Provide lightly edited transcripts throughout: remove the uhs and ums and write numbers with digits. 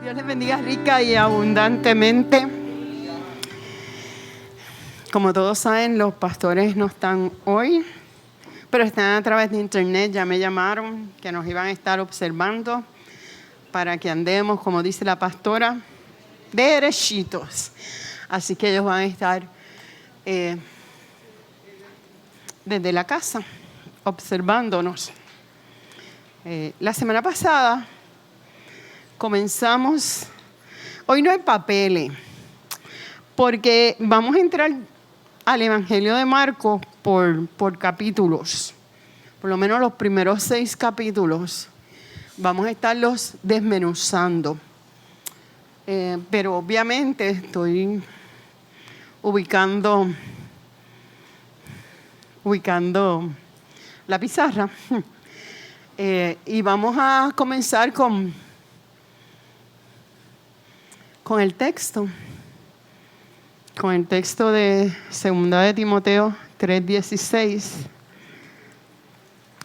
Dios les bendiga rica y abundantemente. Como todos saben, los pastores no están hoy, pero están a través de internet. Ya me llamaron que nos iban a estar observando para que andemos, como dice la pastora, derechitos. Así que ellos van a estar desde la casa observándonos. La semana pasada comenzamos, hoy no hay papeles, porque vamos a entrar al Evangelio de Marcos por capítulos, por lo menos los primeros 6 capítulos, vamos a estarlos desmenuzando. Pero obviamente estoy ubicando la pizarra y vamos a comenzar con el texto. Con el texto de 2 de Timoteo 3:16.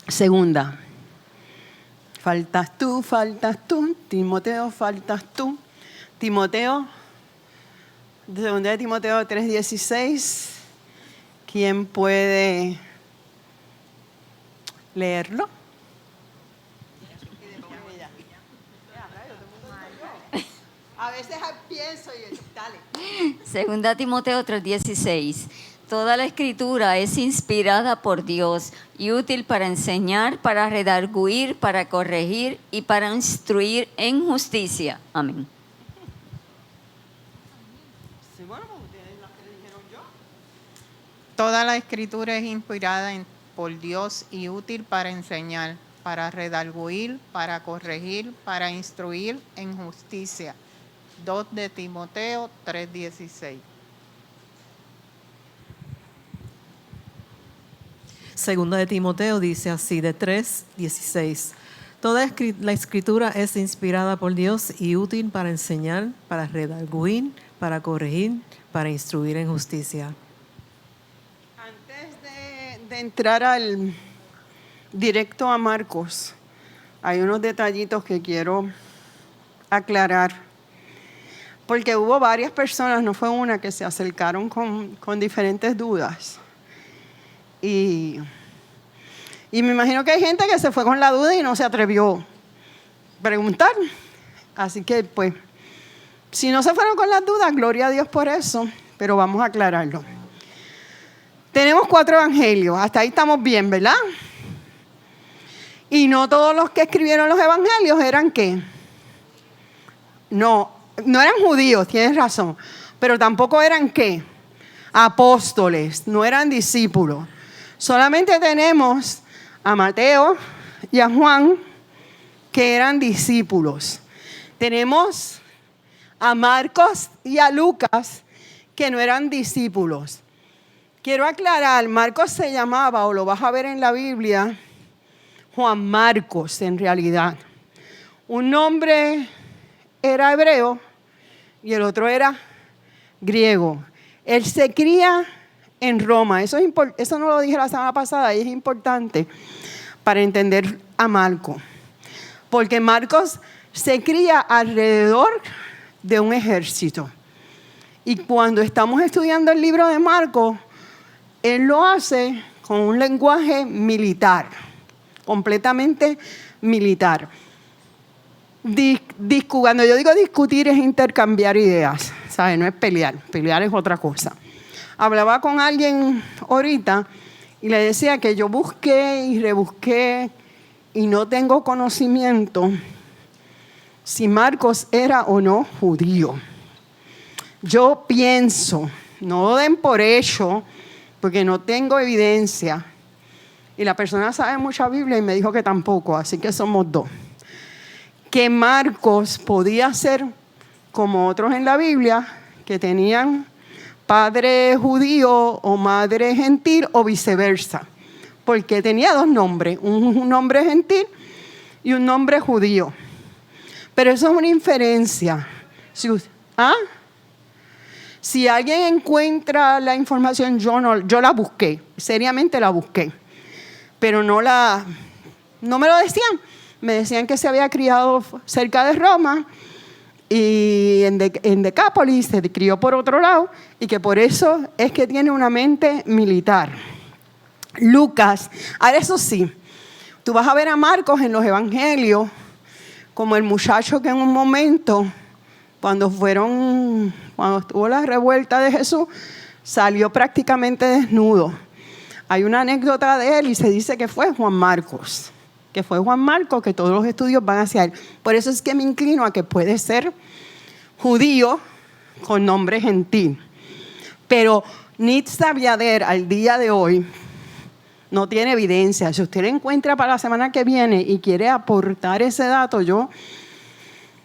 Segunda. Faltas tú, Timoteo, faltas tú. Timoteo, 2 de Timoteo 3:16. ¿Quién puede leerlo? A veces pienso y dale. Segunda Timoteo 3:16. Toda la escritura es inspirada por Dios y útil para enseñar, para redarguir, para corregir y para instruir en justicia. Amén. Sí, bueno, pues ustedes las que le dijeron yo. Toda la escritura es inspirada por Dios y útil para enseñar, para redarguir, para corregir, para instruir en justicia. 2 de Timoteo 3:16. Segunda de Timoteo dice así, de 3:16. Toda la escritura es inspirada por Dios y útil para enseñar, para redarguir, para corregir, para instruir en justicia. Antes de entrar directo a Marcos, hay unos detallitos que quiero aclarar. Porque hubo varias personas, no fue una, que se acercaron con diferentes dudas. Y me imagino que hay gente que se fue con la duda y no se atrevió a preguntar. Así que, pues, si no se fueron con las dudas, gloria a Dios por eso, pero vamos a aclararlo. Tenemos 4 evangelios, hasta ahí estamos bien, ¿verdad? Y no todos los que escribieron los evangelios eran ¿qué? No eran judíos, tienes razón, pero tampoco eran ¿qué? Apóstoles, no eran discípulos. Solamente tenemos a Mateo y a Juan, que eran discípulos. Tenemos a Marcos y a Lucas, que no eran discípulos. Quiero aclarar, Marcos se llamaba, o lo vas a ver en la Biblia, Juan Marcos en realidad. Un nombre era hebreo y el otro era griego. Él se cría en Roma. Eso no lo dije la semana pasada y es importante para entender a Marcos. Porque Marcos se cría alrededor de un ejército. Y cuando estamos estudiando el libro de Marcos, él lo hace con un lenguaje militar, completamente militar. Cuando yo digo discutir es intercambiar ideas, ¿sabes? No es pelear, pelear es otra cosa. Hablaba con alguien ahorita y le decía que yo busqué y rebusqué y no tengo conocimiento si Marcos era o no judío. Yo pienso, no lo den por hecho, porque no tengo evidencia. Y la persona sabe mucha Biblia y me dijo que tampoco, así que somos 2. Que Marcos podía ser como otros en la Biblia, que tenían padre judío o madre gentil o viceversa, porque tenía 2 nombres, un nombre gentil y un nombre judío. Pero eso es una inferencia. Si alguien encuentra la información, yo la busqué, seriamente la busqué, pero no me lo decían. Me decían que se había criado cerca de Roma y en Decápolis se crió por otro lado y que por eso es que tiene una mente militar. Lucas, ahora eso sí, tú vas a ver a Marcos en los evangelios como el muchacho que en un momento, cuando estuvo la revuelta de Jesús, salió prácticamente desnudo. Hay una anécdota de él y se dice que fue Juan Marcos, que todos los estudios van hacia él. Por eso es que me inclino a que puede ser judío con nombre gentil. Pero Nitza Abiader al día de hoy no tiene evidencia. Si usted lo encuentra para la semana que viene y quiere aportar ese dato, yo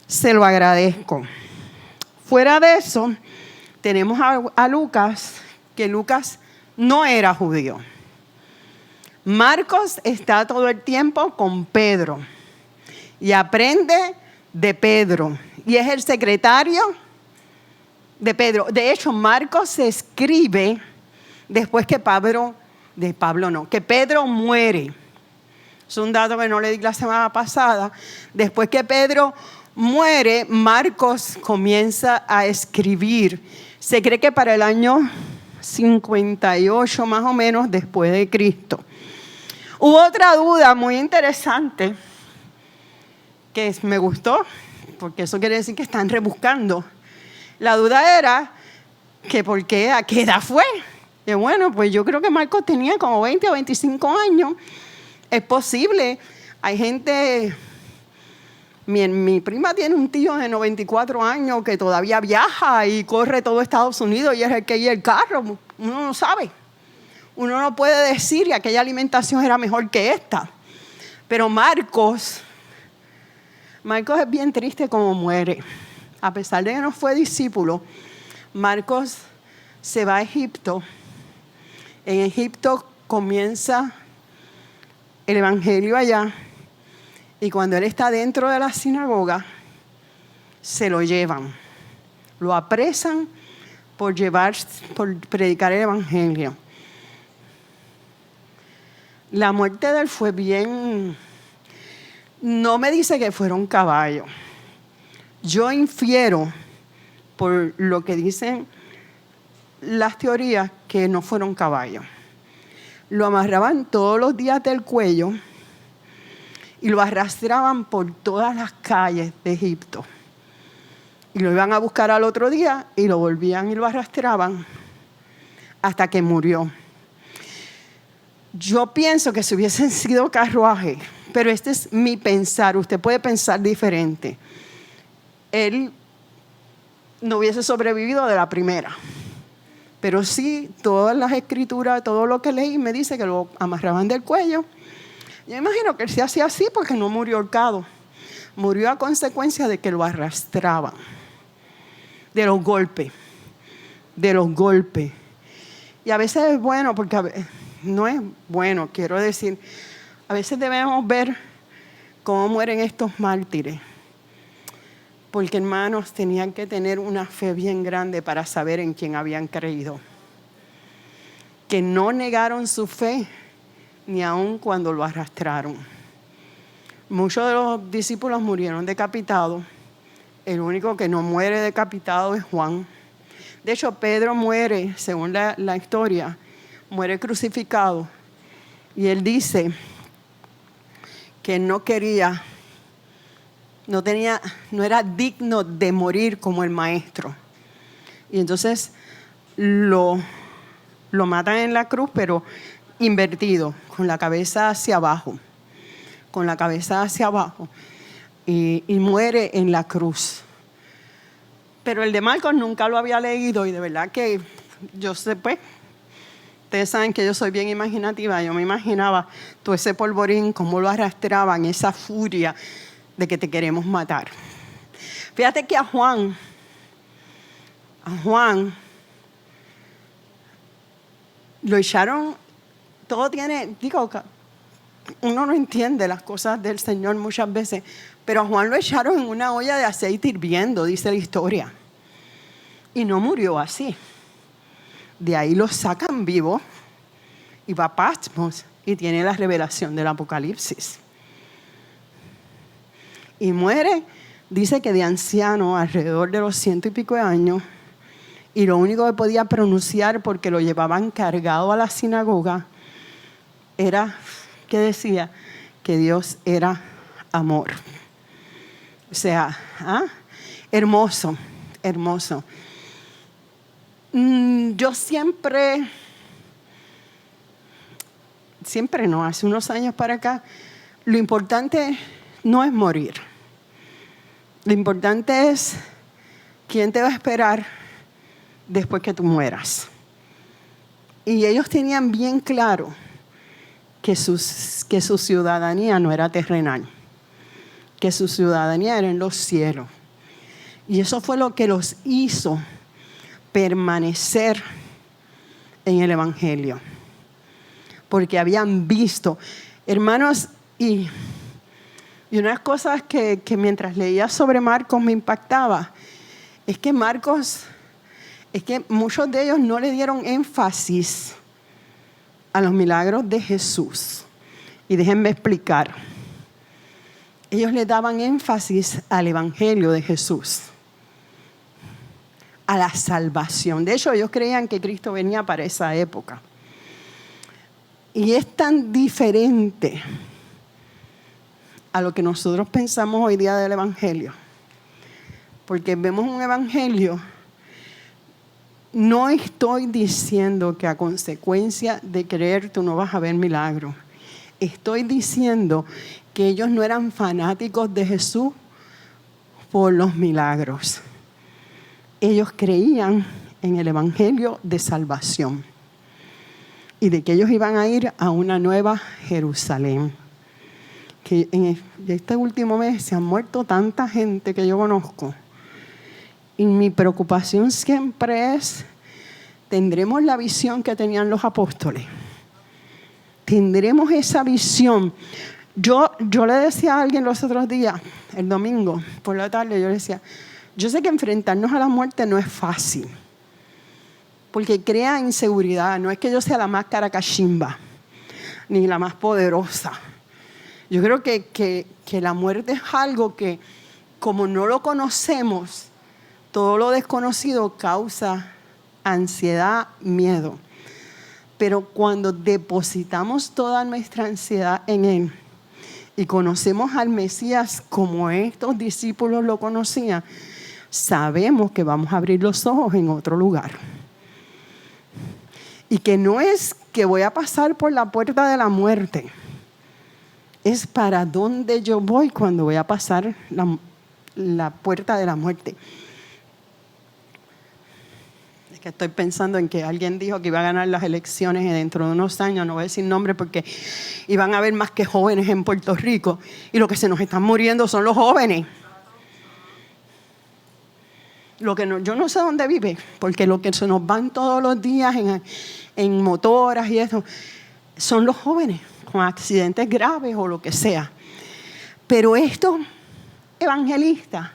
se lo agradezco. Fuera de eso, tenemos a Lucas, que Lucas no era judío. Marcos está todo el tiempo con Pedro y aprende de Pedro y es el secretario de Pedro. De hecho, Marcos se escribe después que que Pedro muere. Es un dato que no le di la semana pasada. Después que Pedro muere, Marcos comienza a escribir. Se cree que para el año 58 más o menos después de Cristo. Hubo otra duda muy interesante que me gustó, porque eso quiere decir que están rebuscando. La duda era que ¿por qué? ¿A qué edad fue? Y bueno, pues yo creo que Marcos tenía como 20 o 25 años. Es posible. Hay gente... Mi prima tiene un tío de 94 años que todavía viaja y corre todo Estados Unidos y es el que lleva el carro. Uno no sabe. Uno no puede decir que aquella alimentación era mejor que esta. Pero Marcos es bien triste como muere. A pesar de que no fue discípulo, Marcos se va a Egipto. En Egipto comienza el evangelio allá. Y cuando él está dentro de la sinagoga, se lo llevan. Lo apresan por predicar el evangelio. La muerte de él fue bien... No me dice que fueron caballos. Yo infiero, por lo que dicen las teorías, que no fueron caballos. Lo amarraban todos los días del cuello y lo arrastraban por todas las calles de Egipto. Y lo iban a buscar al otro día y lo volvían y lo arrastraban hasta que murió. Yo pienso que si hubiesen sido carruajes, pero este es mi pensar, usted puede pensar diferente. Él no hubiese sobrevivido de la primera. Pero sí, todas las escrituras, todo lo que leí me dice que lo amarraban del cuello. Yo imagino que él se hacía así porque no murió ahorcado. Murió a consecuencia de que lo arrastraban. De los golpes. Y a veces es bueno, porque no es bueno, quiero decir, a veces debemos ver cómo mueren estos mártires. Porque, hermanos, tenían que tener una fe bien grande para saber en quién habían creído. Que no negaron su fe ni aun cuando lo arrastraron. Muchos de los discípulos murieron decapitados. El único que no muere decapitado es Juan. De hecho, Pedro muere, según la historia, muere crucificado. Y él dice que no era digno de morir como el maestro. Y entonces lo matan en la cruz, pero invertido, con la cabeza hacia abajo. Y muere en la cruz. Pero el de Marcos nunca lo había leído y de verdad que yo sé, pues, ustedes saben que yo soy bien imaginativa. Yo me imaginaba todo ese polvorín, cómo lo arrastraban, esa furia de que te queremos matar. Fíjate que a Juan lo echaron, uno no entiende las cosas del Señor muchas veces, pero a Juan lo echaron en una olla de aceite hirviendo, dice la historia. Y no murió así. De ahí lo sacan vivo y va a Patmos y tiene la revelación del Apocalipsis. Y muere dice que de anciano, alrededor de los 100 y pico de años, y lo único que podía pronunciar, porque lo llevaban cargado a la sinagoga, era que decía que Dios era amor. O sea, hermoso, hermoso. Yo siempre no, hace unos años para acá, lo importante no es morir. Lo importante es quién te va a esperar después que tú mueras. Y ellos tenían bien claro que su ciudadanía no era terrenal, que su ciudadanía era en los cielos. Y eso fue lo que los hizo permanecer en el Evangelio. Porque habían visto, hermanos, y unas cosas que mientras leía sobre Marcos me impactaba, es que muchos de ellos no le dieron énfasis a los milagros de Jesús. Y déjenme explicar. Ellos le daban énfasis al Evangelio de Jesús, a la salvación. De hecho, ellos creían que Cristo venía para esa época. Y es tan diferente a lo que nosotros pensamos hoy día del Evangelio. Porque vemos un Evangelio. No estoy diciendo que a consecuencia de creer tú no vas a ver milagros. Estoy diciendo que ellos no eran fanáticos de Jesús por los milagros. Ellos creían en el Evangelio de salvación y de que ellos iban a ir a una nueva Jerusalén. Que en este último mes se han muerto tanta gente que yo conozco. Y mi preocupación siempre es, ¿tendremos la visión que tenían los apóstoles? ¿Tendremos esa visión? Yo le decía a alguien los otros días, el domingo por la tarde, yo le decía, yo sé que enfrentarnos a la muerte no es fácil, porque crea inseguridad. No es que yo sea la más caracachimba, ni la más poderosa. Yo creo que la muerte es algo que, como no lo conocemos, todo lo desconocido causa ansiedad, miedo. Pero cuando depositamos toda nuestra ansiedad en Él y conocemos al Mesías como estos discípulos lo conocían, sabemos que vamos a abrir los ojos en otro lugar. Y que no es que voy a pasar por la puerta de la muerte, es para dónde yo voy cuando voy a pasar la puerta de la muerte. Es que estoy pensando en que alguien dijo que iba a ganar las elecciones dentro de unos años, no voy a decir nombre porque iban a haber más que jóvenes en Puerto Rico y lo que se nos están muriendo son los jóvenes. Yo no sé dónde vive, porque lo que se nos van todos los días en motoras y eso, son los jóvenes con accidentes graves o lo que sea. Pero estos evangelistas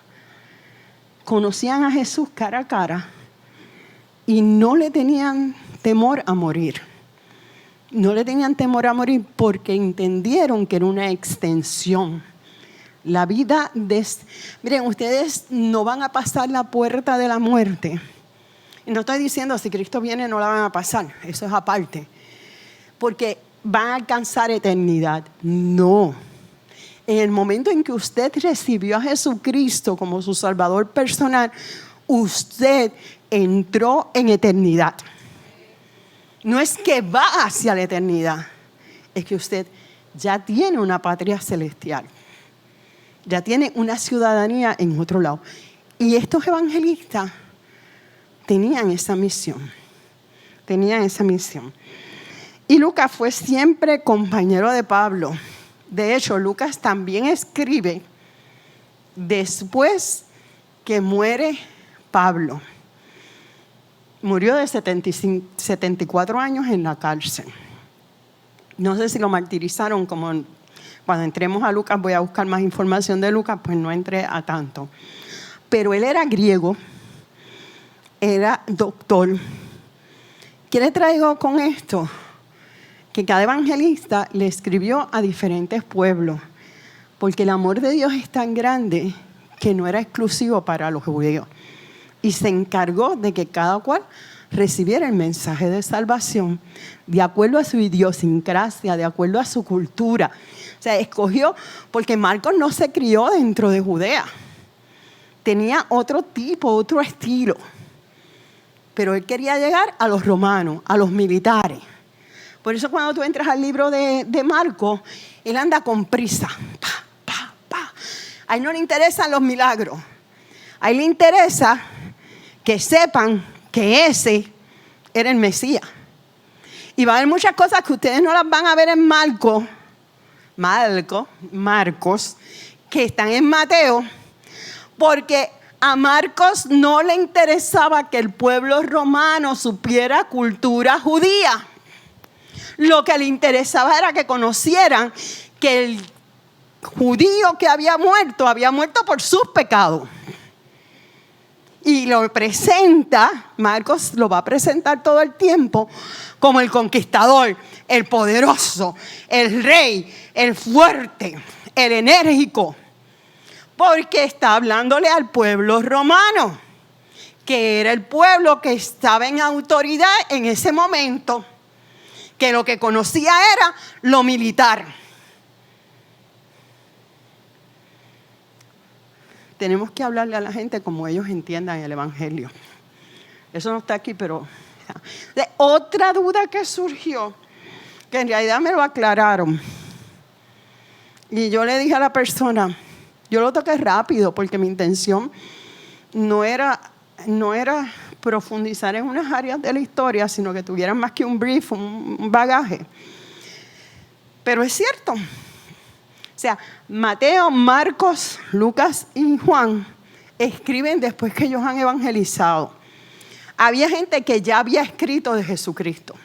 conocían a Jesús cara a cara y no le tenían temor a morir. No le tenían temor a morir porque entendieron que era una extensión. La vida miren, ustedes no van a pasar la puerta de la muerte. Y no estoy diciendo si Cristo viene no la van a pasar, eso es aparte. Porque van a alcanzar eternidad. No. En el momento en que usted recibió a Jesucristo como su Salvador personal, usted entró en eternidad. No es que va hacia la eternidad, es que usted ya tiene una patria celestial. Ya tiene una ciudadanía en otro lado. Y estos evangelistas tenían esa misión. Tenían esa misión. Y Lucas fue siempre compañero de Pablo. De hecho, Lucas también escribe después que muere Pablo. Murió de 74 años en la cárcel. No sé si lo martirizaron como... Cuando entremos a Lucas, voy a buscar más información de Lucas, pues no entré a tanto. Pero él era griego, era doctor. ¿Qué le traigo con esto? Que cada evangelista le escribió a diferentes pueblos, porque el amor de Dios es tan grande que no era exclusivo para los judíos. Y se encargó de que cada cual recibiera el mensaje de salvación de acuerdo a su idiosincrasia, de acuerdo a su cultura. O sea, escogió, porque Marcos no se crió dentro de Judea. Tenía otro tipo, otro estilo. Pero él quería llegar a los romanos, a los militares. Por eso cuando tú entras al libro de Marcos, él anda con prisa. A él no le interesan los milagros. A él le interesa que sepan que ese era el Mesías. Y va a haber muchas cosas que ustedes no las van a ver en Marcos, que están en Mateo, porque a Marcos no le interesaba que el pueblo romano supiera cultura judía. Lo que le interesaba era que conocieran que el judío que había muerto por sus pecados. Y lo presenta, Marcos lo va a presentar todo el tiempo como el conquistador, el poderoso, el rey, el fuerte, el enérgico. Porque está hablándole al pueblo romano, que era el pueblo que estaba en autoridad en ese momento, que lo que conocía era lo militar. Tenemos que hablarle a la gente como ellos entiendan el evangelio. Eso no está aquí, pero otra duda que surgió, que en realidad me lo aclararon. Y yo le dije a la persona, yo lo toqué rápido porque mi intención no era profundizar en unas áreas de la historia, sino que tuvieran más que un brief, un bagaje. Pero es cierto. O sea, Mateo, Marcos, Lucas y Juan escriben después que ellos han evangelizado. Había gente que ya había escrito de Jesucristo.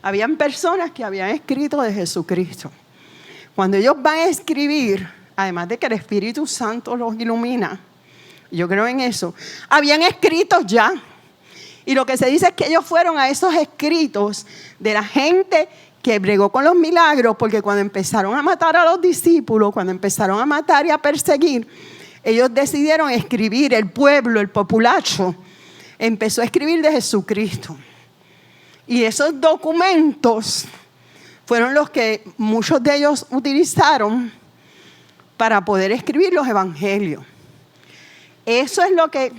Habían personas que habían escrito de Jesucristo. Cuando ellos van a escribir, además de que el Espíritu Santo los ilumina, yo creo en eso, habían escritos ya. Y lo que se dice es que ellos fueron a esos escritos de la gente que bregó con los milagros, porque cuando empezaron a matar a los discípulos, cuando empezaron a matar y a perseguir, ellos decidieron escribir, el pueblo, el populacho, empezó a escribir de Jesucristo. Y esos documentos fueron los que muchos de ellos utilizaron para poder escribir los evangelios. Eso es lo que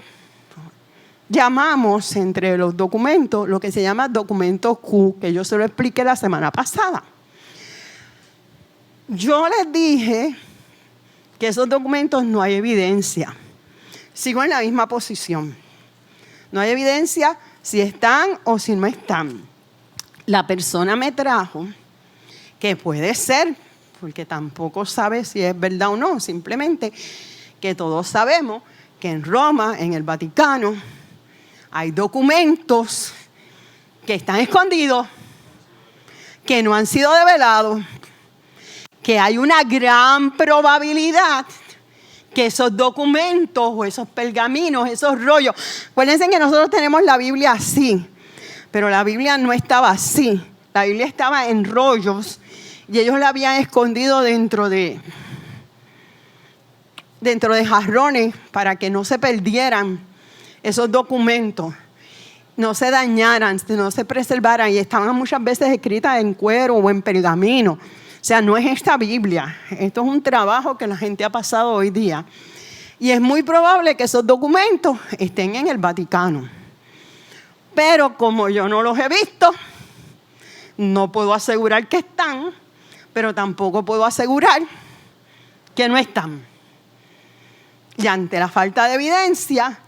llamamos entre los documentos, lo que se llama documento Q, que yo se lo expliqué la semana pasada. Yo les dije que esos documentos no hay evidencia. Sigo en la misma posición. No hay evidencia si están o si no están. La persona me trajo que puede ser, porque tampoco sabe si es verdad o no, simplemente que todos sabemos que en Roma, en el Vaticano, hay documentos que están escondidos, que no han sido develados, que hay una gran probabilidad que esos documentos o esos pergaminos, esos rollos, acuérdense que nosotros tenemos la Biblia así, pero la Biblia no estaba así. La Biblia estaba en rollos y ellos la habían escondido dentro de jarrones para que no se perdieran esos documentos, no se dañaran, no se preservaran, y estaban muchas veces escritas en cuero o en pergamino. O sea, no es esta Biblia. Esto es un trabajo que la gente ha pasado hoy día. Y es muy probable que esos documentos estén en el Vaticano. Pero como yo no los he visto, no puedo asegurar que están, pero tampoco puedo asegurar que no están. Y ante la falta de evidencia,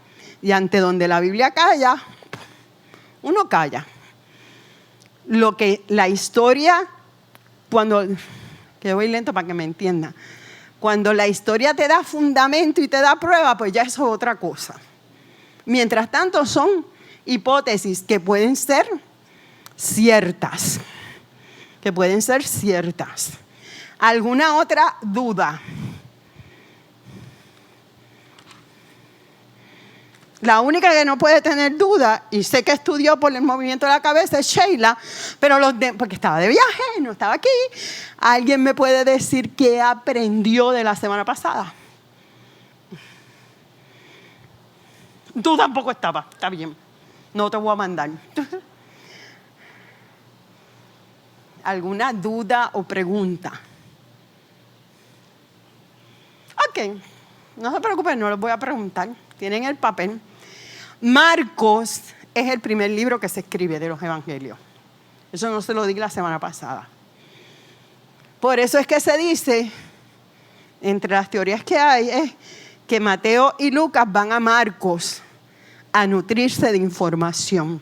y ante donde la Biblia calla, uno calla. Lo que la historia, que voy lento para que me entienda, cuando la historia te da fundamento y te da prueba, pues ya eso es otra cosa. Mientras tanto son hipótesis que pueden ser ciertas. ¿Alguna otra duda? La única que no puede tener duda, y sé que estudió por el movimiento de la cabeza, es Sheila, pero porque estaba de viaje, no estaba aquí. ¿Alguien me puede decir qué aprendió de la semana pasada? Tú tampoco estabas. Está bien. No te voy a mandar. ¿Alguna duda o pregunta? Ok. No se preocupen, no les voy a preguntar. Tienen el papel. Marcos es el primer libro que se escribe de los evangelios. Eso no se lo di la semana pasada. Por eso es que se dice, entre las teorías que hay, es que Mateo y Lucas van a Marcos a nutrirse de información.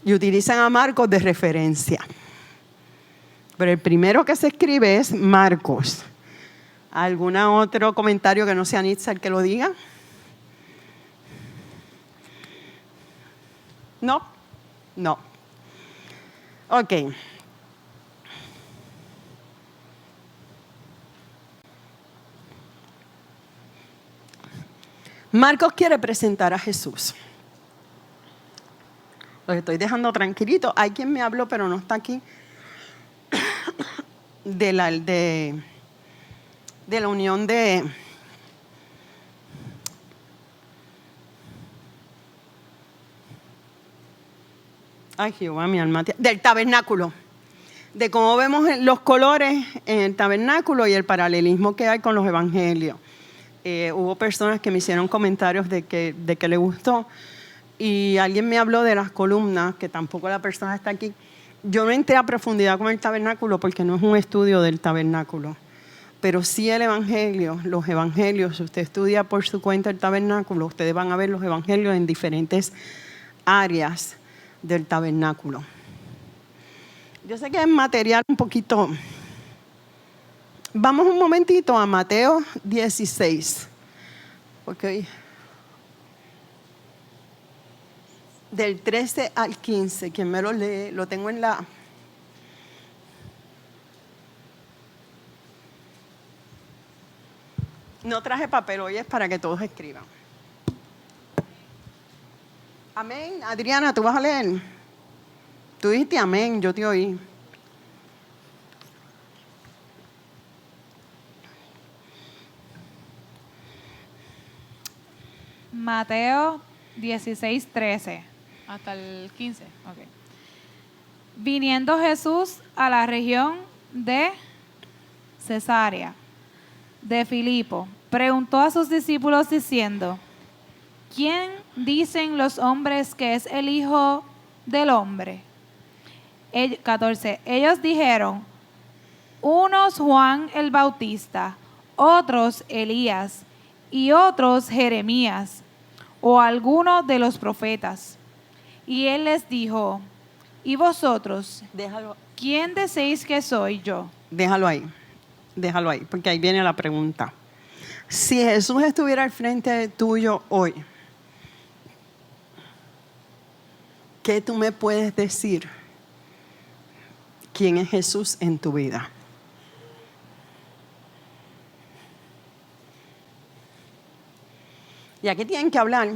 Y utilizan a Marcos de referencia. Pero el primero que se escribe es Marcos. ¿Algún otro comentario que no sea Nitza el que lo diga? ¿No? No. Ok. Marcos quiere presentar a Jesús. Los estoy dejando tranquilitos. Hay quien me habló, pero no está aquí, de la unión de... Ay, Jehová, mi alma. Del tabernáculo. De cómo vemos los colores en el tabernáculo y el paralelismo que hay con los evangelios. Hubo personas que me hicieron comentarios de que le gustó. Y alguien me habló de las columnas, que tampoco la persona está aquí. Yo no entré a profundidad con el tabernáculo porque no es un estudio del tabernáculo. Pero sí el evangelio, los evangelios, si usted estudia por su cuenta el tabernáculo, ustedes van a ver los evangelios en diferentes áreas del tabernáculo. Yo sé que es material un poquito. Vamos un momentito a Mateo 16. Okay. Del 13 al 15, quien me lo lee, lo tengo en la... No traje papel hoy, es para que todos escriban. Amén. Adriana, ¿tú vas a leer? Tú dijiste amén, yo te oí. Mateo 16, 13 hasta el 15. Okay. Viniendo Jesús a la región de Cesarea de Filipo, preguntó a sus discípulos diciendo: ¿quién dicen los hombres que es el Hijo del Hombre? 14. Ellos dijeron: unos Juan el Bautista, otros Elías y otros Jeremías o alguno de los profetas. Y él les dijo: ¿y vosotros? ¿Quién decís que soy yo? Déjalo ahí, porque ahí viene la pregunta. Si Jesús estuviera al frente tuyo hoy, ¿qué tú me puedes decir? ¿Quién es Jesús en tu vida? Y aquí tienen que hablar.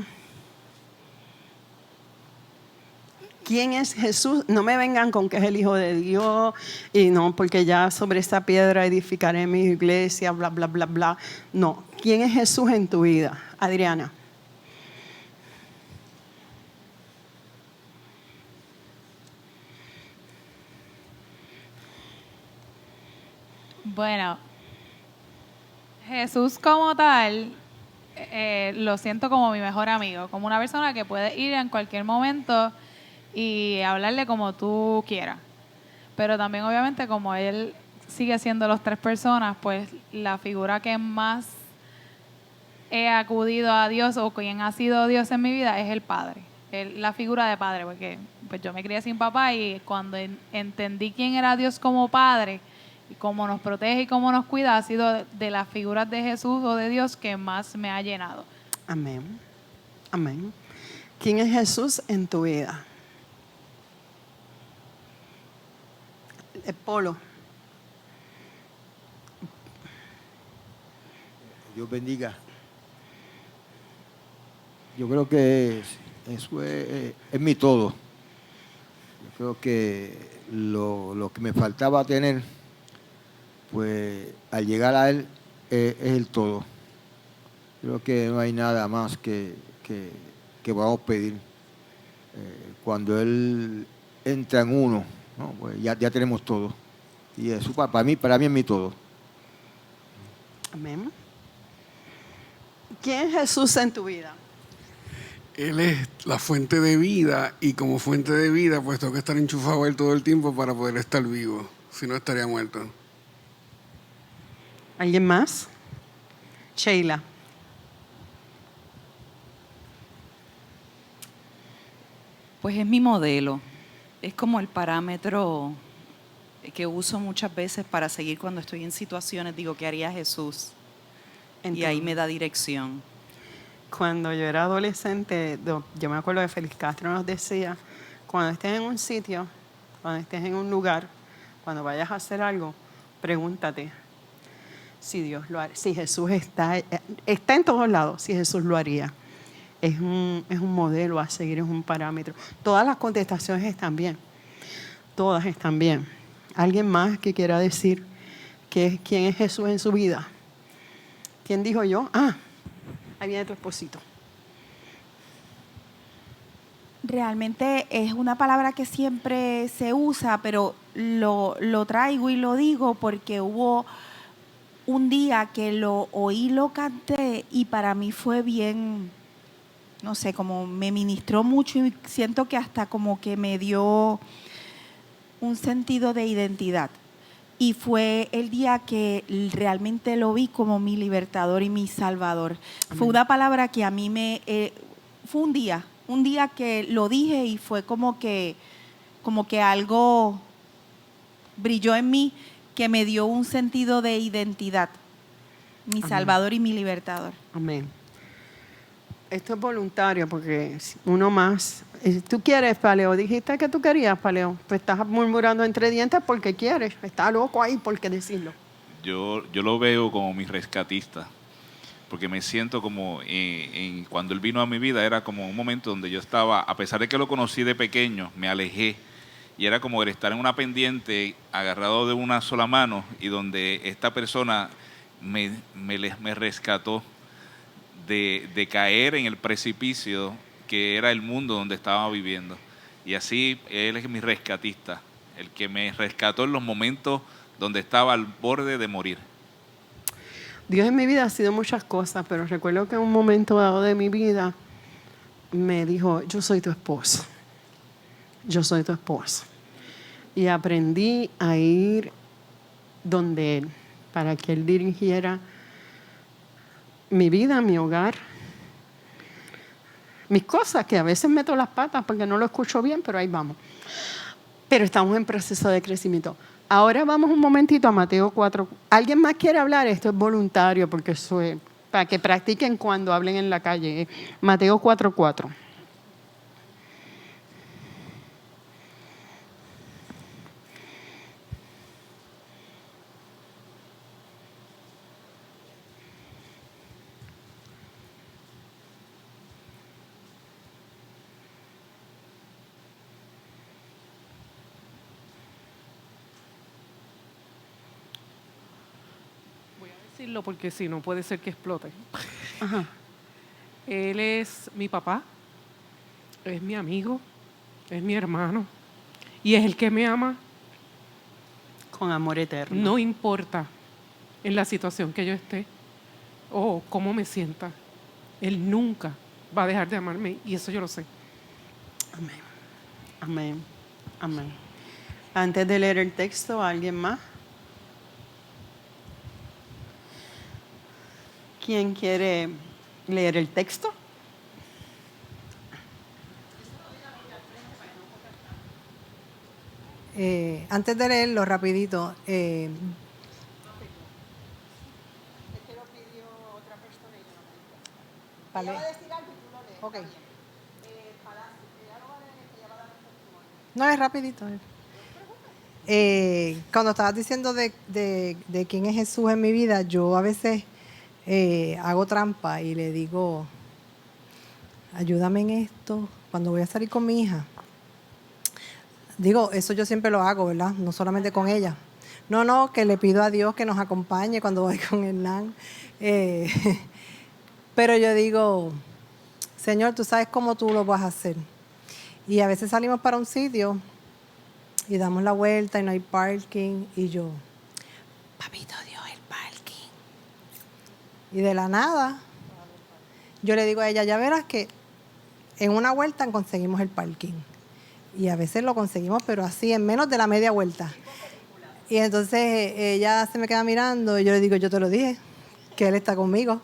¿Quién es Jesús? No me vengan con que es el Hijo de Dios y no, porque ya sobre esta piedra edificaré mi iglesia, bla, bla, bla, bla. No. ¿Quién es Jesús en tu vida? Adriana. Bueno, Jesús como tal, lo siento como mi mejor amigo, como una persona que puede ir en cualquier momento y hablarle como tú quieras. Pero también obviamente como él sigue siendo los tres personas, pues la figura que más he acudido a Dios o quien ha sido Dios en mi vida es el Padre. La figura de Padre, porque pues yo me crié sin papá y cuando entendí quién era Dios como Padre y cómo nos protege y cómo nos cuida, ha sido de las figuras de Jesús o de Dios que más me ha llenado. Amén. Amén. ¿Quién es Jesús en tu vida? Polo. Dios bendiga. Yo creo que eso es mi todo. Yo creo que lo que me faltaba tener, pues al llegar a Él es el todo. Creo que no hay nada más que que podamos pedir. Cuando Él entra en uno, ¿no? Pues ya tenemos todo. Y eso para mí es mi todo. Amén. ¿Quién es Jesús en tu vida? Él es la fuente de vida y como fuente de vida pues tengo que estar enchufado a Él todo el tiempo para poder estar vivo, si no estaría muerto. ¿Alguien más? Sheila. Pues es mi modelo, es como el parámetro que uso muchas veces para seguir cuando estoy en situaciones, digo, ¿qué haría Jesús? Y ahí me da dirección. Cuando yo era adolescente, yo me acuerdo de Félix Castro nos decía, cuando estés en un sitio, cuando estés en un lugar, cuando vayas a hacer algo, pregúntate si Dios lo haría, si Jesús está en todos lados, si Jesús lo haría. Es un modelo a seguir, es un parámetro. Todas las contestaciones están bien. Todas están bien. ¿Alguien más que quiera decir quién es Jesús en su vida? ¿Quién dijo yo? Ahí viene tu esposito. Realmente es una palabra que siempre se usa, pero lo traigo y lo digo porque hubo un día que lo oí, lo canté y para mí fue bien, no sé, como me ministró mucho y siento que hasta como que me dio un sentido de identidad. Y fue el día que realmente lo vi como mi libertador y mi salvador. Amén. Fue una palabra que a mí fue un día que lo dije y fue como que algo brilló en mí que me dio un sentido de identidad. Mi Amén. Salvador y mi libertador. Amén. Esto es voluntario porque uno más. ¿Tú quieres, Paleo? Dijiste que tú querías, Paleo. Pues estás murmurando entre dientes porque quieres. Está loco ahí, ¿por qué decirlo? Yo lo veo como mi rescatista, porque me siento como cuando él vino a mi vida era como un momento donde yo estaba, a pesar de que lo conocí de pequeño, me alejé y era como el estar en una pendiente agarrado de una sola mano y donde esta persona me rescató de caer en el precipicio que era el mundo donde estaba viviendo. Y así él es mi rescatista, el que me rescató en los momentos donde estaba al borde de morir. Dios en mi vida ha sido muchas cosas, pero recuerdo que en un momento dado de mi vida me dijo, yo soy tu esposa. Yo soy tu esposa. Y aprendí a ir donde Él, para que Él dirigiera mi vida, mi hogar, mis cosas, que a veces meto las patas porque no lo escucho bien, pero ahí vamos. Pero estamos en proceso de crecimiento. Ahora vamos un momentito a Mateo 4. ¿Alguien más quiere hablar? Esto es voluntario porque eso es para que practiquen cuando hablen en la calle. Mateo 4:4. Porque si no puede ser que explote. Ajá. Él es mi papá, es mi amigo, es mi hermano y es el que me ama con amor eterno. No importa en la situación que yo esté o cómo me sienta, Él nunca va a dejar de amarme y eso yo lo sé. Amén. Amén. Amén. Antes de leer el texto, ¿alguien más? ¿Quién quiere leer el texto? Antes de leerlo rapidito, vale. Okay. No, es rapidito. Cuando estabas diciendo de quién es Jesús en mi vida, yo a veces hago trampa y le digo, ayúdame en esto cuando voy a salir con mi hija. Digo, eso yo siempre lo hago, ¿verdad? No solamente con ella. No, que le pido a Dios que nos acompañe cuando voy con Hernán. Pero yo digo, Señor, tú sabes cómo tú lo vas a hacer. Y a veces salimos para un sitio y damos la vuelta y no hay parking. Y yo, papito Dios, el parking. Y de la nada, yo le digo a ella, ya verás que en una vuelta conseguimos el parking. Y a veces lo conseguimos, pero así, en menos de la media vuelta. Y entonces ella se me queda mirando y yo le digo, yo te lo dije, que él está conmigo.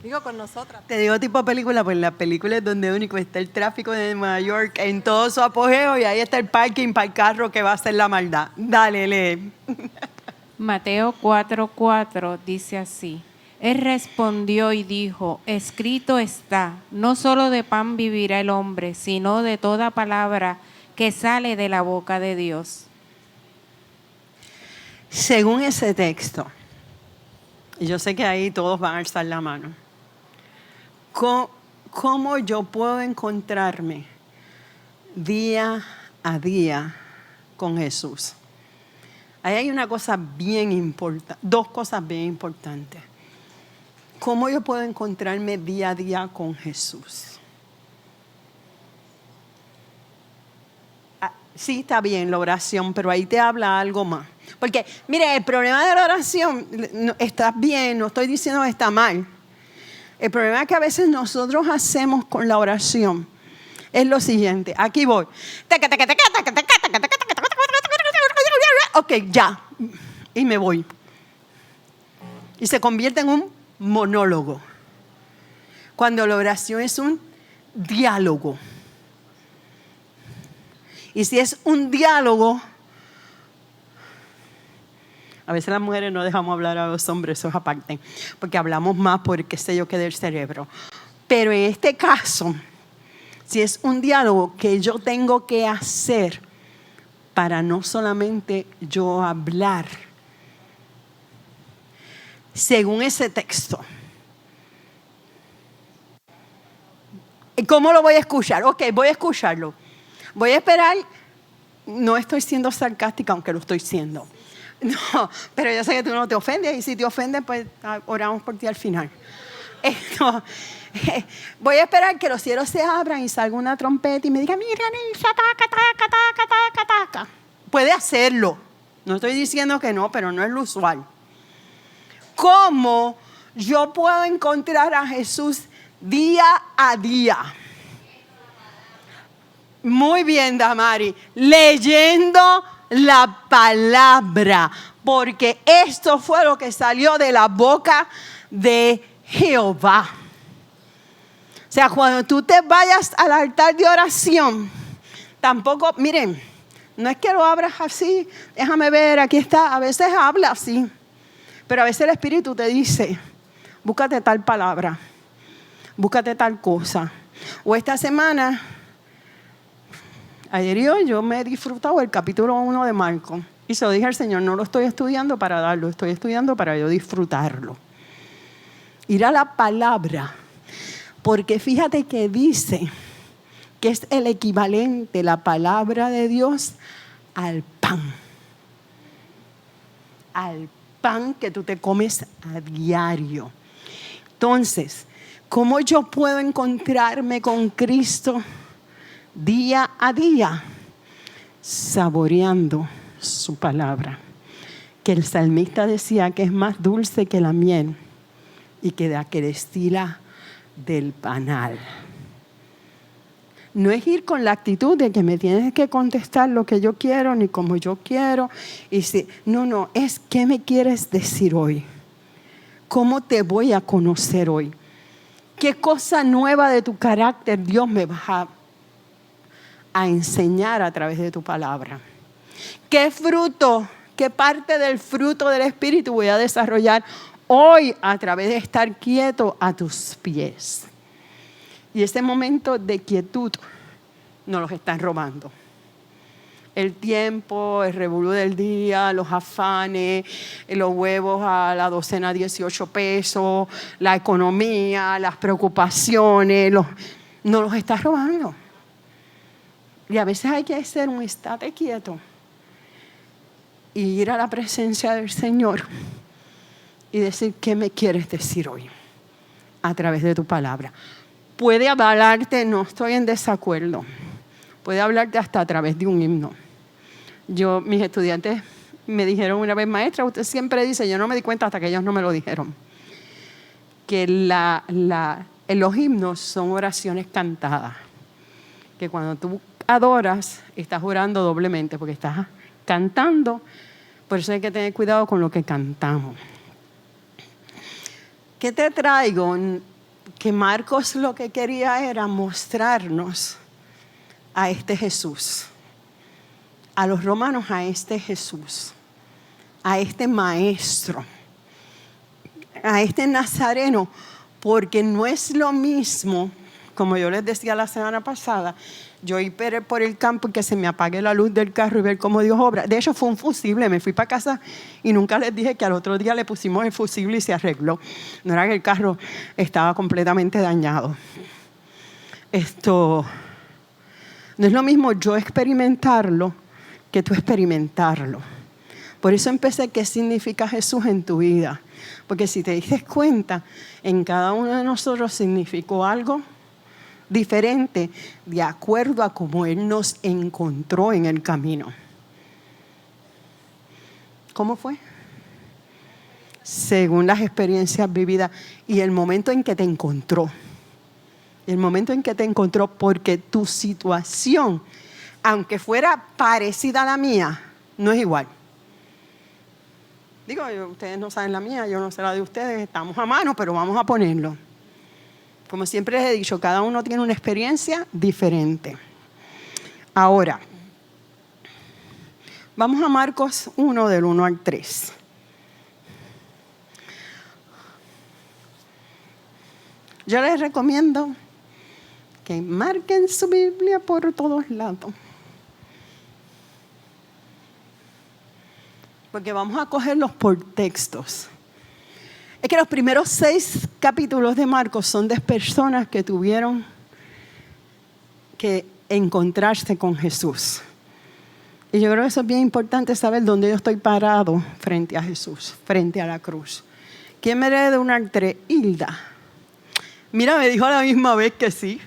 Digo, con nosotras. Te digo tipo película, pues la película es donde único está el tráfico de Nueva York en todo su apogeo y ahí está el parking para el carro que va a hacer la maldad. Dale, lee. Mateo 4:4 dice así: Él respondió y dijo, escrito está, no solo de pan vivirá el hombre, sino de toda palabra que sale de la boca de Dios. Según ese texto, y yo sé que ahí todos van a alzar la mano, ¿cómo yo puedo encontrarme día a día con Jesús? Ahí hay una cosa bien importante, dos cosas bien importantes. ¿Cómo yo puedo encontrarme día a día con Jesús? Sí, está bien la oración, pero ahí te habla algo más. Porque, mire, el problema de la oración, está bien, no estoy diciendo que está mal. El problema que a veces nosotros hacemos con la oración es lo siguiente. Aquí voy. Ok, ya. Y me voy. Y se convierte en un monólogo. Cuando la oración es un diálogo. Y si es un diálogo, a veces las mujeres no dejamos hablar a los hombres, eso es aparte, porque hablamos más por qué sé yo qué del cerebro. Pero en este caso, si es un diálogo que yo tengo que hacer para no solamente yo hablar, según ese texto. ¿Y cómo lo voy a escuchar? Ok, voy a escucharlo. Voy a esperar, no estoy siendo sarcástica, aunque lo estoy siendo. No, pero yo sé que tú no te ofendes y si te ofendes, pues oramos por ti al final. Voy a esperar que los cielos se abran y salga una trompeta y me diga, mira, Nisha, taca, taca, taca, taca, taca. Puede hacerlo. No estoy diciendo que no, pero no es lo usual. ¿Cómo yo puedo encontrar a Jesús día a día? Muy bien, Damari. Leyendo la palabra, porque esto fue lo que salió de la boca de Jehová. O sea, cuando tú te vayas al altar de oración, tampoco, miren, no es que lo abras así, déjame ver, aquí está, a veces habla así, pero a veces el Espíritu te dice, búscate tal palabra, búscate tal cosa. O esta semana, ayer y hoy yo me he disfrutado el capítulo 1 de Marcos. Y se lo dije al Señor, no lo estoy estudiando para darlo, estoy estudiando para yo disfrutarlo. Ir a la palabra, porque fíjate que dice que es el equivalente, la palabra de Dios, al pan. Al pan que tú te comes a diario. Entonces, ¿cómo yo puedo encontrarme con Cristo día a día? Saboreando su palabra, que el salmista decía que es más dulce que la miel y que destila del panal. No es ir con la actitud de que me tienes que contestar lo que yo quiero ni como yo quiero. No, es ¿qué me quieres decir hoy? ¿Cómo te voy a conocer hoy? ¿Qué cosa nueva de tu carácter Dios me va a enseñar a través de tu palabra? ¿Qué fruto, qué parte del fruto del Espíritu voy a desarrollar hoy a través de estar quieto a tus pies? Y ese momento de quietud nos los están robando. El tiempo, el revolú del día, los afanes, los huevos a la docena 18 pesos, la economía, las preocupaciones, nos los está robando. Y a veces hay que hacer un estate quieto y ir a la presencia del Señor y decir, ¿qué me quieres decir hoy? A través de tu palabra. puede hablarte, no estoy en desacuerdo, puede hablarte hasta a través de un himno. Mis estudiantes me dijeron una vez, maestra, usted siempre dice, yo no me di cuenta hasta que ellos no me lo dijeron, que los himnos son oraciones cantadas, que cuando tú adoras, estás orando doblemente, porque estás cantando, por eso hay que tener cuidado con lo que cantamos. ¿Qué te traigo? Que Marcos lo que quería era mostrarnos a este Jesús, a los romanos a este Jesús, a este maestro, a este nazareno, porque no es lo mismo, como yo les decía la semana pasada, yo ir por el campo y que se me apague la luz del carro y ver cómo Dios obra. De hecho, fue un fusible. Me fui para casa y nunca les dije que al otro día le pusimos el fusible y se arregló. No era que el carro estaba completamente dañado. No es lo mismo yo experimentarlo que tú experimentarlo. Por eso empecé, ¿qué significa Jesús en tu vida? Porque si te diste cuenta, en cada uno de nosotros significó algo diferente de acuerdo a cómo Él nos encontró en el camino. ¿Cómo fue? Según las experiencias vividas y el momento en que te encontró. El momento en que te encontró, porque tu situación, aunque fuera parecida a la mía, no es igual. Digo, ustedes no saben la mía, yo no sé la de ustedes, estamos a mano, pero vamos a ponerlo. Como siempre les he dicho, cada uno tiene una experiencia diferente. Ahora, vamos a Marcos 1, del 1 al 3. Yo les recomiendo que marquen su Biblia por todos lados. Porque vamos a cogerlos por textos. Es que los primeros 6 capítulos de Marcos son de personas que tuvieron que encontrarse con Jesús. Y yo creo que eso es bien importante saber dónde yo estoy parado frente a Jesús, frente a la cruz. ¿Quién me debe de un altre? Hilda. Mira, me dijo a la misma vez que sí.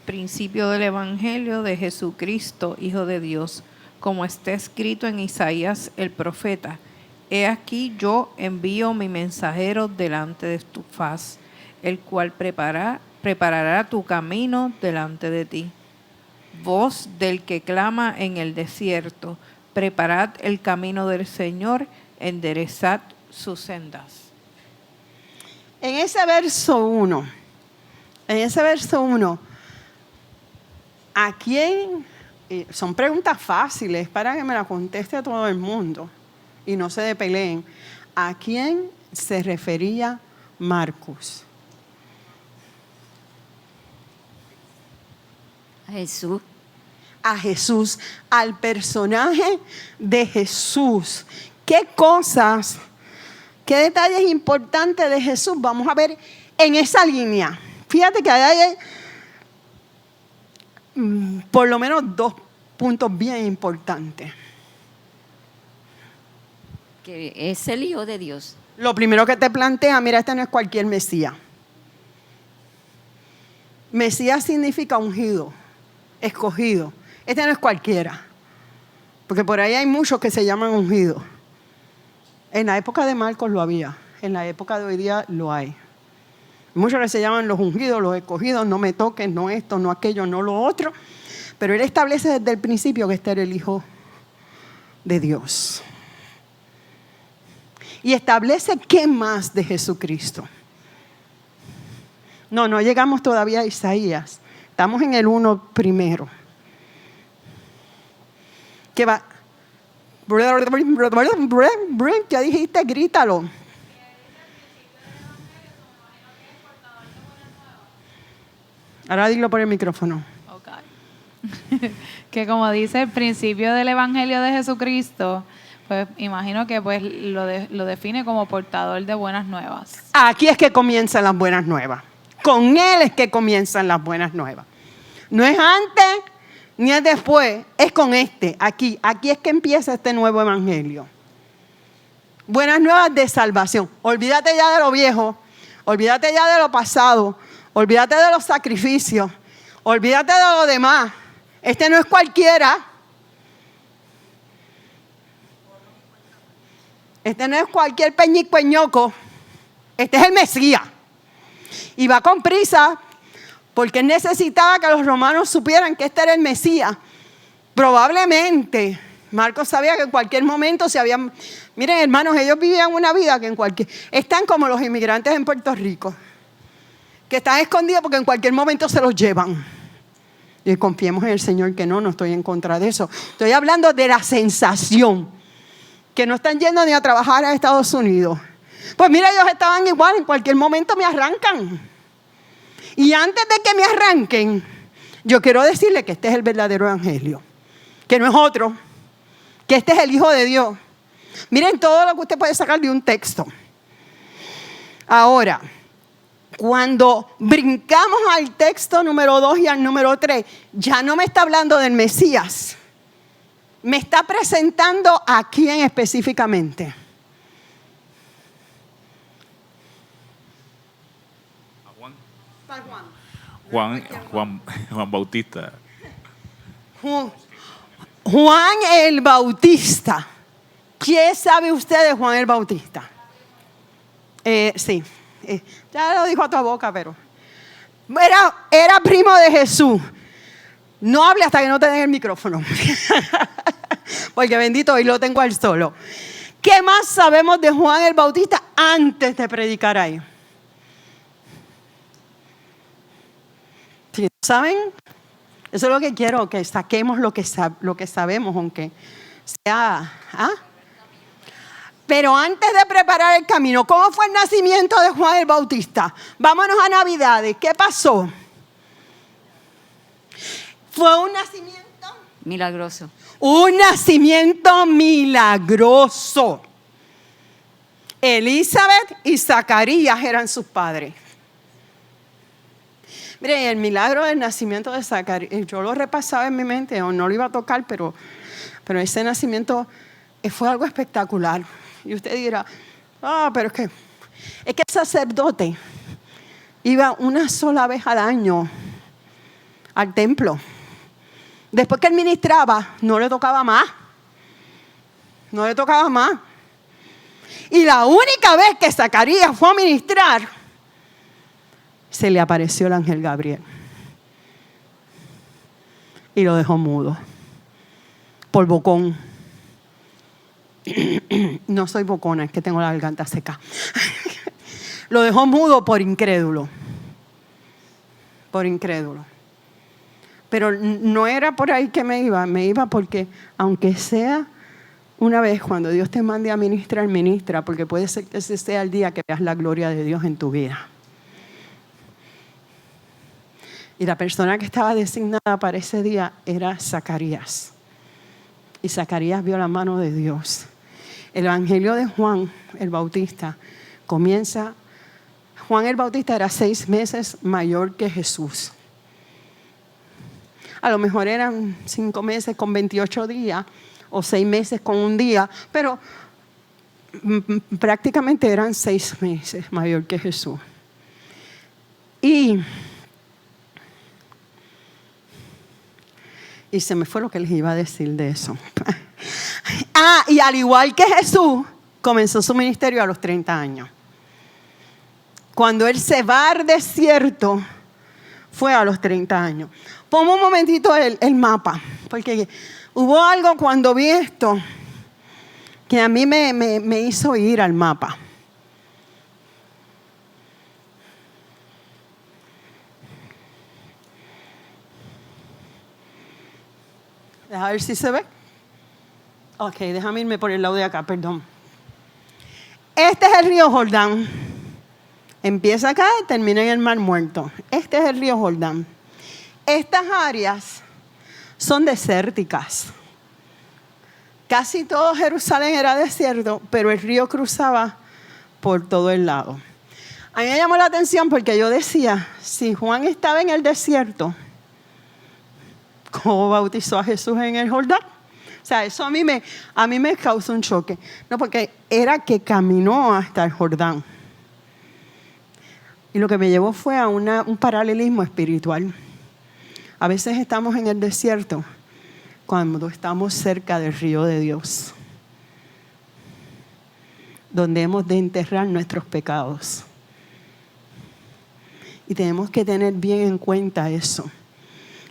Principio del Evangelio de Jesucristo, Hijo de Dios, como está escrito en Isaías el profeta. He aquí yo envío mi mensajero delante de tu faz, el cual preparará tu camino delante de ti. Voz del que clama en el desierto, preparad el camino del Señor, enderezad sus sendas. En ese verso 1, ¿a quién? Son preguntas fáciles para que me las conteste todo el mundo y no se peleen. ¿A quién se refería Marcos? A Jesús. A Jesús, al personaje de Jesús. ¿Qué cosas, qué detalles importantes de Jesús vamos a ver en esa línea? Fíjate que hay por lo menos 2 puntos bien importantes. Que es el Hijo de Dios. Lo primero que te plantea, mira, este no es cualquier Mesías. Mesías significa ungido, escogido. Este no es cualquiera. Porque por ahí hay muchos que se llaman ungidos. En la época de Marcos lo había. En la época de hoy día lo hay. Muchos que se llaman los ungidos, los escogidos, no me toques, no esto, no aquello, no lo otro. Pero Él establece desde el principio que este era el Hijo de Dios. Y establece qué más de Jesucristo. No llegamos todavía a Isaías. Estamos en el 1 primero. ¿Qué va? ¿Qué dijiste? Grítalo. Ahora dilo por el micrófono. Okay. Que como dice el principio del Evangelio de Jesucristo, pues imagino que pues lo define como portador de buenas nuevas. Aquí es que comienzan las buenas nuevas. Con Él es que comienzan las buenas nuevas. No es antes ni es después, es con este, aquí. Aquí es que empieza este nuevo Evangelio. Buenas nuevas de salvación. Olvídate ya de lo viejo, olvídate ya de lo pasado, olvídate de los sacrificios, olvídate de lo demás. Este no es cualquiera. Este no es cualquier peñicueñoco. Este es el Mesías. Y va con prisa porque él necesitaba que los romanos supieran que este era el Mesías. Probablemente Marcos sabía que en cualquier momento se habían... Miren, hermanos, ellos vivían una vida que en cualquier... Están como los inmigrantes en Puerto Rico, que están escondidos porque en cualquier momento se los llevan. Y confiemos en el Señor que no estoy en contra de eso. Estoy hablando de la sensación, que no están yendo ni a trabajar a Estados Unidos. Pues mira, ellos estaban igual, en cualquier momento me arrancan. Y antes de que me arranquen, yo quiero decirle que este es el verdadero evangelio, que no es otro, que este es el Hijo de Dios. Miren todo lo que usted puede sacar de un texto. Ahora, cuando brincamos al texto número 2 y al número 3, ya no me está hablando del Mesías. Me está presentando a quién específicamente. Juan Bautista. Juan el Bautista. ¿Qué sabe usted de Juan el Bautista? Sí, ya lo dijo a tu boca, pero era primo de Jesús. No hable hasta que no te den el micrófono. Porque bendito, hoy lo tengo al solo. ¿Qué más sabemos de Juan el Bautista antes de predicar ahí? ¿Sí? ¿Saben? Eso es lo que quiero, que saquemos lo que sabemos, aunque sea... Pero antes de preparar el camino, ¿cómo fue el nacimiento de Juan el Bautista? Vámonos a Navidades. ¿Qué pasó? Fue un nacimiento milagroso. Un nacimiento milagroso. Elizabeth y Zacarías eran sus padres. Miren, el milagro del nacimiento de Zacarías, yo lo repasaba en mi mente, o no lo iba a tocar, pero ese nacimiento fue algo espectacular. Y usted dirá, pero es que el sacerdote iba una sola vez al año al templo. Después que él ministraba, no le tocaba más. No le tocaba más. Y la única vez que Zacarías fue a ministrar, se le apareció el ángel Gabriel. Y lo dejó mudo. Por bocón. No soy bocona, es que tengo la garganta seca. Lo dejó mudo por incrédulo. Por incrédulo. Pero no era por ahí que me iba porque aunque sea una vez cuando Dios te mande a ministrar, ministra, porque puede ser que ese sea el día que veas la gloria de Dios en tu vida. Y la persona que estaba designada para ese día era Zacarías. Y Zacarías vio la mano de Dios. El evangelio de Juan el Bautista comienza. Juan el Bautista era 6 meses mayor que Jesús. A lo mejor eran 5 meses con 28 días o 6 meses con un día, pero prácticamente eran 6 meses mayor que Jesús. Y se me fue lo que les iba a decir de eso. Y al igual que Jesús, comenzó su ministerio a los 30 años. Cuando él se va al desierto, fue a los 30 años. Pongo un momentito el mapa, porque hubo algo cuando vi esto que a mí me hizo ir al mapa. A ver si se ve. Ok, déjame irme por el lado de acá, perdón. Este es el río Jordán. Empieza acá y termina en el Mar Muerto. Este es el río Jordán. Estas áreas son desérticas. Casi todo Jerusalén era desierto, pero el río cruzaba por todo el lado. A mí me llamó la atención porque yo decía, si Juan estaba en el desierto, ¿cómo bautizó a Jesús en el Jordán? sea, eso a mí me causó un choque. No, porque era que caminó hasta el Jordán. Y lo que me llevó fue a un paralelismo espiritual. A veces estamos en el desierto cuando estamos cerca del río de Dios, donde hemos de enterrar nuestros pecados. Y tenemos que tener bien en cuenta eso,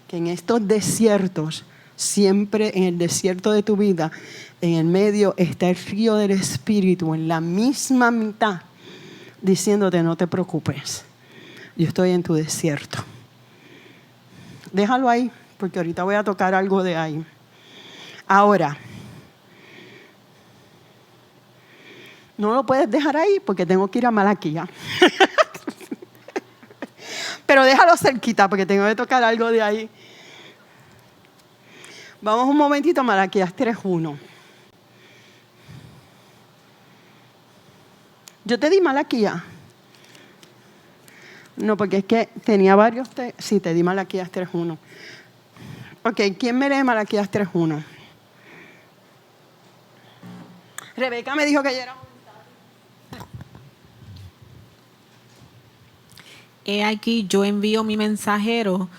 que en estos desiertos, siempre en el desierto de tu vida, en el medio está el río del Espíritu, en la misma mitad, diciéndote no te preocupes, yo estoy en tu desierto. Déjalo ahí, porque ahorita voy a tocar algo de ahí. Ahora, no lo puedes dejar ahí porque tengo que ir a Malaquía. Pero déjalo cerquita porque tengo que tocar algo de ahí. Vamos un momentito a Malaquías 3:1. Yo te di Malaquías. No, porque es que tenía varios. Sí, te di Malaquías 3:1. Ok, ¿quién me lee Malaquías 3:1? Rebeca me dijo que ella era. He aquí yo envío mi mensajero,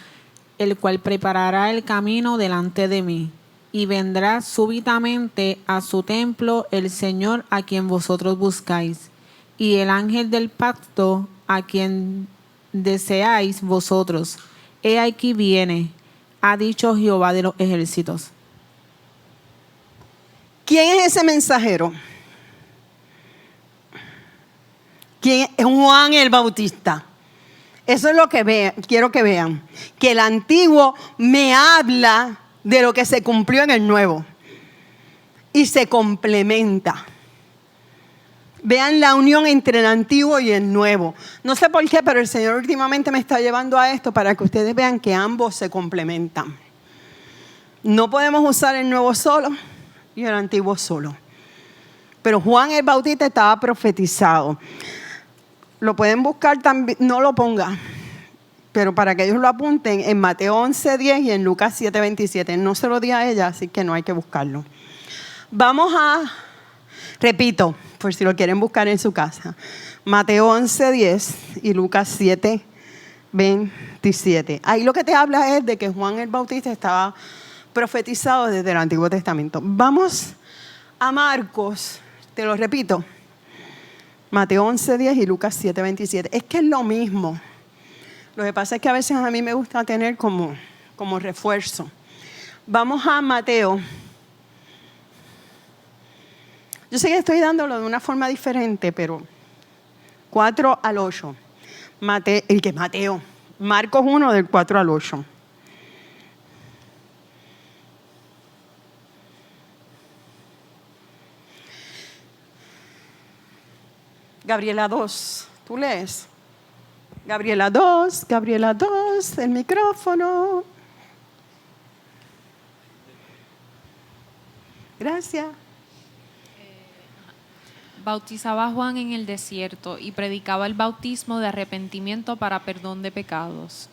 el cual preparará el camino delante de mí, y vendrá súbitamente a su templo el Señor a quien vosotros buscáis, y el ángel del pacto a quien deseáis vosotros. He aquí viene, ha dicho Jehová de los ejércitos. ¿Quién es ese mensajero? ¿Quién es? Juan el Bautista. Eso es lo que quiero que vean. Que el antiguo me habla de lo que se cumplió en el nuevo. Y se complementa. Vean la unión entre el antiguo y el nuevo. No sé por qué, pero el Señor últimamente me está llevando a esto para que ustedes vean que ambos se complementan. No podemos usar el nuevo solo y el antiguo solo. Pero Juan el Bautista estaba profetizado. Lo pueden buscar también, no lo ponga, pero para que ellos lo apunten en Mateo 11:10 y en Lucas 7:27. No se lo di a ella, así que no hay que buscarlo. Vamos a, repito, por si lo quieren buscar en su casa, Mateo 11:10 y Lucas 7:27. Ahí lo que te habla es de que Juan el Bautista estaba profetizado desde el Antiguo Testamento. Vamos a Marcos, te lo repito. Mateo 11:10 y Lucas 7:27. Es que es lo mismo. Lo que pasa es que a veces a mí me gusta tener como refuerzo. Vamos a Mateo. Yo sé que estoy dándolo de una forma diferente, pero 4 al 8. Mateo. Marcos 1 del 4 al 8. Gabriela 2, ¿tú lees? Gabriela 2, el micrófono. Gracias. Bautizaba a Juan en el desierto y predicaba el bautismo de arrepentimiento para perdón de pecados.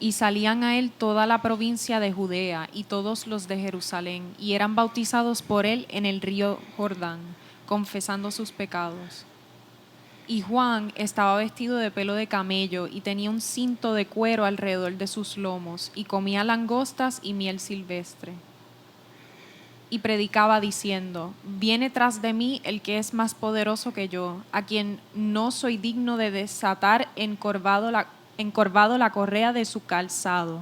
Y salían a él toda la provincia de Judea y todos los de Jerusalén, y eran bautizados por él en el río Jordán, confesando sus pecados. Y Juan estaba vestido de pelo de camello y tenía un cinto de cuero alrededor de sus lomos, y comía langostas y miel silvestre. Y predicaba diciendo: viene tras de mí el que es más poderoso que yo, a quien no soy digno de desatar encorvado la correa de su calzado.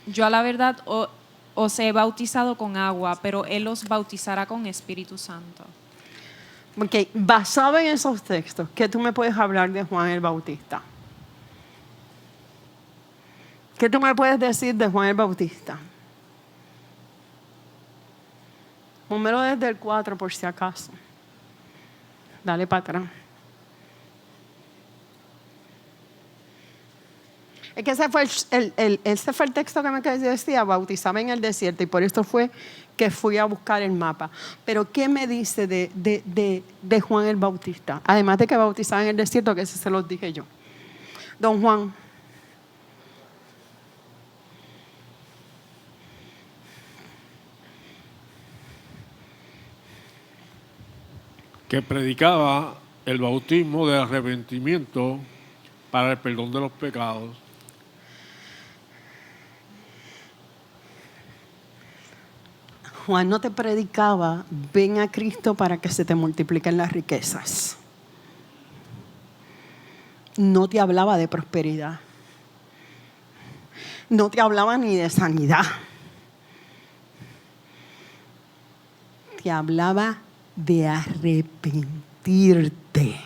Yo a la verdad os he bautizado con agua, pero él os bautizará con Espíritu Santo. Ok, basado en esos textos, ¿qué tú me puedes hablar de Juan el Bautista? ¿Qué tú me puedes decir de Juan el Bautista? Pónmelo desde el 4 por si acaso. Dale para atrás. Es que ese fue el texto que me decía, bautizaba en el desierto, y por esto fue que fui a buscar el mapa. Pero ¿qué me dice de Juan el Bautista? Además de que bautizaba en el desierto, que ese se los dije yo. Don Juan. que predicaba el bautismo de arrepentimiento para el perdón de los pecados. Juan no te predicaba, ven a Cristo para que se te multipliquen las riquezas. No te hablaba de prosperidad. No te hablaba ni de sanidad. Te hablaba de arrepentirte.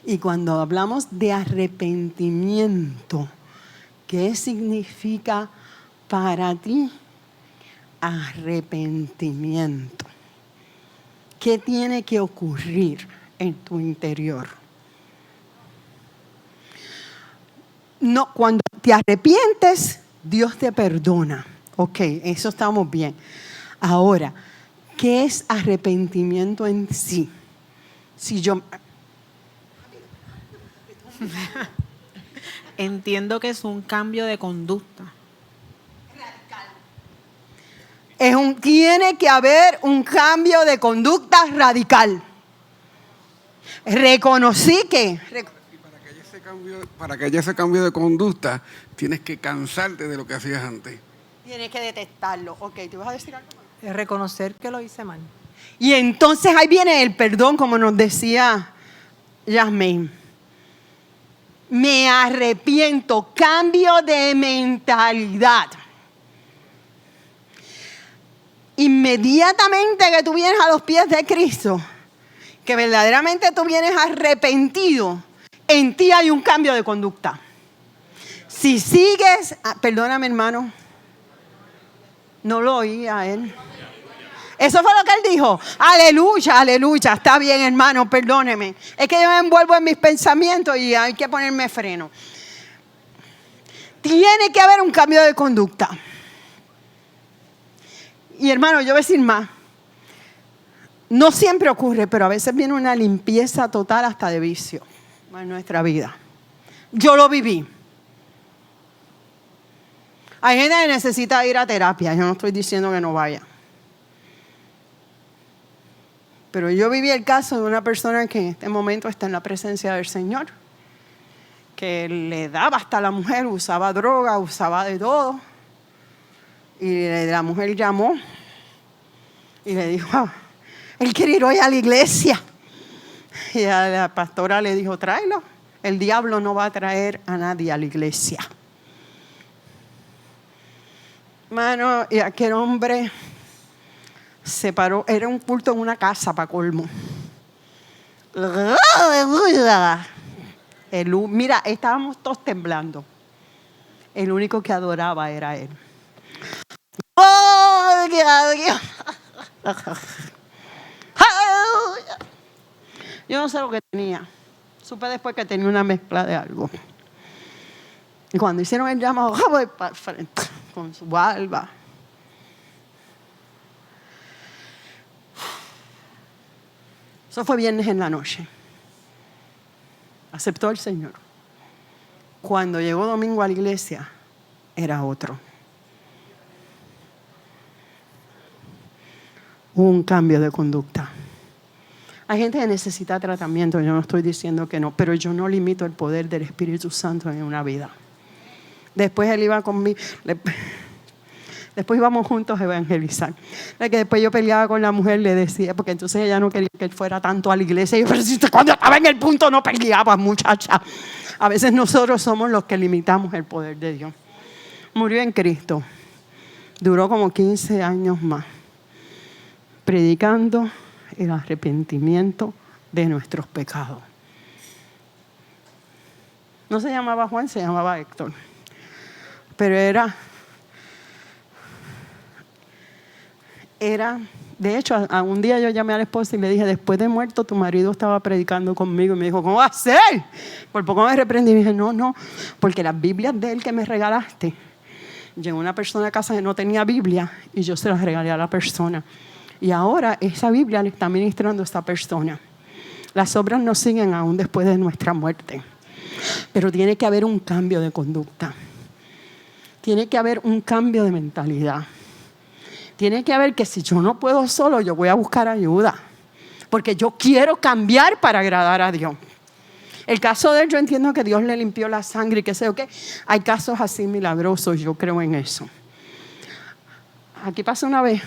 Y cuando hablamos de arrepentimiento, ¿qué significa para ti arrepentimiento? ¿Qué tiene que ocurrir en tu interior? No, cuando te arrepientes, Dios te perdona. Ok, eso estamos bien. Ahora, ¿qué es arrepentimiento en sí? Si yo... Entiendo que es un cambio de conducta. Tiene que haber un cambio de conducta radical. Reconocí que... Para que haya ese cambio de conducta, tienes que cansarte de lo que hacías antes. Tienes que detestarlo. Ok, ¿te vas a decir algo más? Es reconocer que lo hice mal. Y entonces ahí viene el perdón, como nos decía Yasmín. Me arrepiento, cambio de mentalidad. Inmediatamente que tú vienes a los pies de Cristo, que verdaderamente tú vienes arrepentido, en ti hay un cambio de conducta. Si sigues, perdóname hermano, no lo oí a él. Eso fue lo que él dijo. Aleluya, aleluya. Está bien, hermano, perdóneme. Es que yo me envuelvo en mis pensamientos y hay que ponerme freno. Tiene que haber un cambio de conducta. Y hermano, yo voy a decir más. No siempre ocurre, pero a veces viene una limpieza total hasta de vicio en nuestra vida. Yo lo viví. Hay gente que necesita ir a terapia. Yo no estoy diciendo que no vaya. Pero yo viví el caso de una persona que en este momento está en la presencia del Señor, que le daba hasta a la mujer, usaba droga, usaba de todo. Y la mujer llamó y le dijo, él quiere ir hoy a la iglesia. Y a la pastora le dijo, tráelo. El diablo no va a traer a nadie a la iglesia. Mano, y aquel hombre se paró, era un culto en una casa para colmo. Mira, estábamos todos temblando. El único que adoraba era él. Yo no sé lo que tenía. Supe después que tenía una mezcla de algo. Y cuando hicieron el llamado, voy para frente con su barba. Eso fue viernes en la noche. Aceptó al Señor. Cuando llegó domingo a la iglesia, era otro. Hubo un cambio de conducta. Hay gente que necesita tratamiento, yo no estoy diciendo que no, pero yo no limito el poder del Espíritu Santo en una vida. Después él iba conmigo, después íbamos juntos a evangelizar. Que después yo peleaba con la mujer, le decía, porque entonces ella no quería que él fuera tanto a la iglesia. Y yo, pero si cuando estaba en el punto no peleaba, muchacha. A veces nosotros somos los que limitamos el poder de Dios. Murió en Cristo. Duró como 15 años más, predicando el arrepentimiento de nuestros pecados. No se llamaba Juan, se llamaba Héctor. Pero era, de hecho, un día yo llamé a la esposa y le dije, después de muerto tu marido estaba predicando conmigo. Y me dijo, ¿cómo va a ser? Por poco me reprendí y me dije, no, porque las Biblias de él que me regalaste, llegó una persona a casa que no tenía Biblia y yo se las regalé a la persona. Y ahora esa Biblia le está ministrando a esta persona. Las obras nos siguen aún después de nuestra muerte. Pero tiene que haber un cambio de conducta. Tiene que haber un cambio de mentalidad. tiene que ver que si yo no puedo solo, yo voy a buscar ayuda. Porque yo quiero cambiar para agradar a Dios. El caso de él, yo entiendo que Dios le limpió la sangre y que sé yo qué. Hay casos así milagrosos, yo creo en eso. Aquí pasó una vez.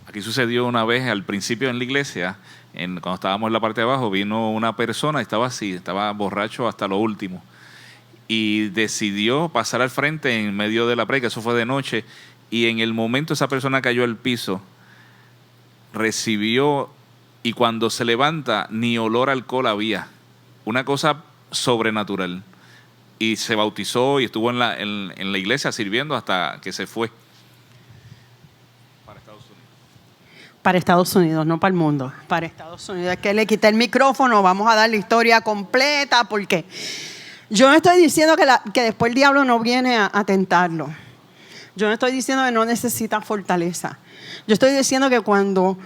Aquí sucedió una vez al principio en la iglesia, cuando estábamos en la parte de abajo, vino una persona, estaba así, estaba borracho hasta lo último. Y decidió pasar al frente en medio de la predica, eso fue de noche, y en el momento esa persona cayó al piso, recibió, y cuando se levanta, ni olor a alcohol había. Una cosa sobrenatural. Y se bautizó y estuvo en la iglesia sirviendo hasta que se fue. Para Estados Unidos, no para el mundo. Para Estados Unidos. Es que le quité el micrófono, vamos a dar la historia completa, porque yo no estoy diciendo que después el diablo no viene a tentarlo. Yo no estoy diciendo que no necesita fortaleza. Yo estoy diciendo que cuando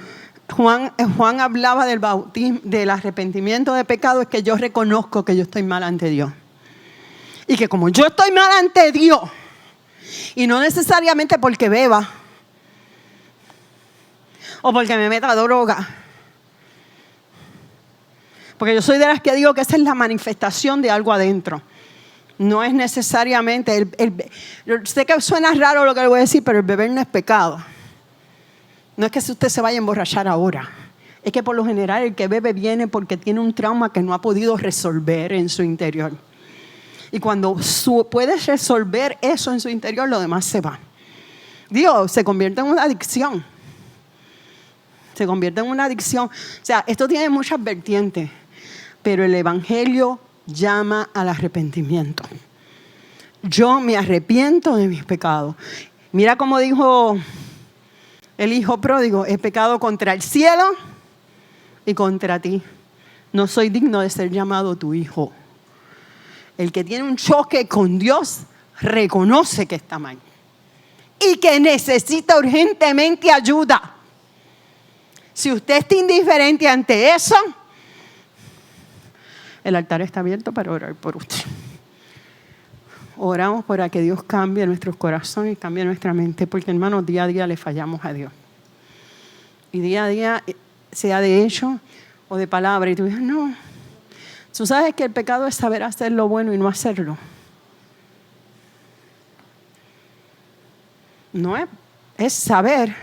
Juan hablaba del bautismo, del arrepentimiento de pecado, es que yo reconozco que yo estoy mal ante Dios. Y que como yo estoy mal ante Dios, y no necesariamente porque beba, o porque me meta droga, porque yo soy de las que digo que esa es la manifestación de algo adentro. No es necesariamente, yo sé que suena raro lo que le voy a decir, pero el beber no es pecado. No es que si usted se vaya a emborrachar ahora. Es que por lo general el que bebe viene porque tiene un trauma que no ha podido resolver en su interior. Y cuando puedes resolver eso en su interior, lo demás se va. Dios, se convierte en una adicción. Se convierte en una adicción. O sea, esto tiene muchas vertientes, pero el Evangelio llama al arrepentimiento. Yo me arrepiento de mis pecados. Mira cómo dijo el hijo pródigo: he pecado contra el cielo y contra ti. No soy digno de ser llamado tu hijo. El que tiene un choque con Dios reconoce que está mal y que necesita urgentemente ayuda. Si usted está indiferente ante eso, el altar está abierto para orar por usted. Oramos para que Dios cambie nuestros corazones y cambie nuestra mente, porque hermanos, día a día le fallamos a Dios. Y día a día, sea de hecho o de palabra, y tú dices, no, tú sabes que el pecado es saber hacer lo bueno y no hacerlo. No es saber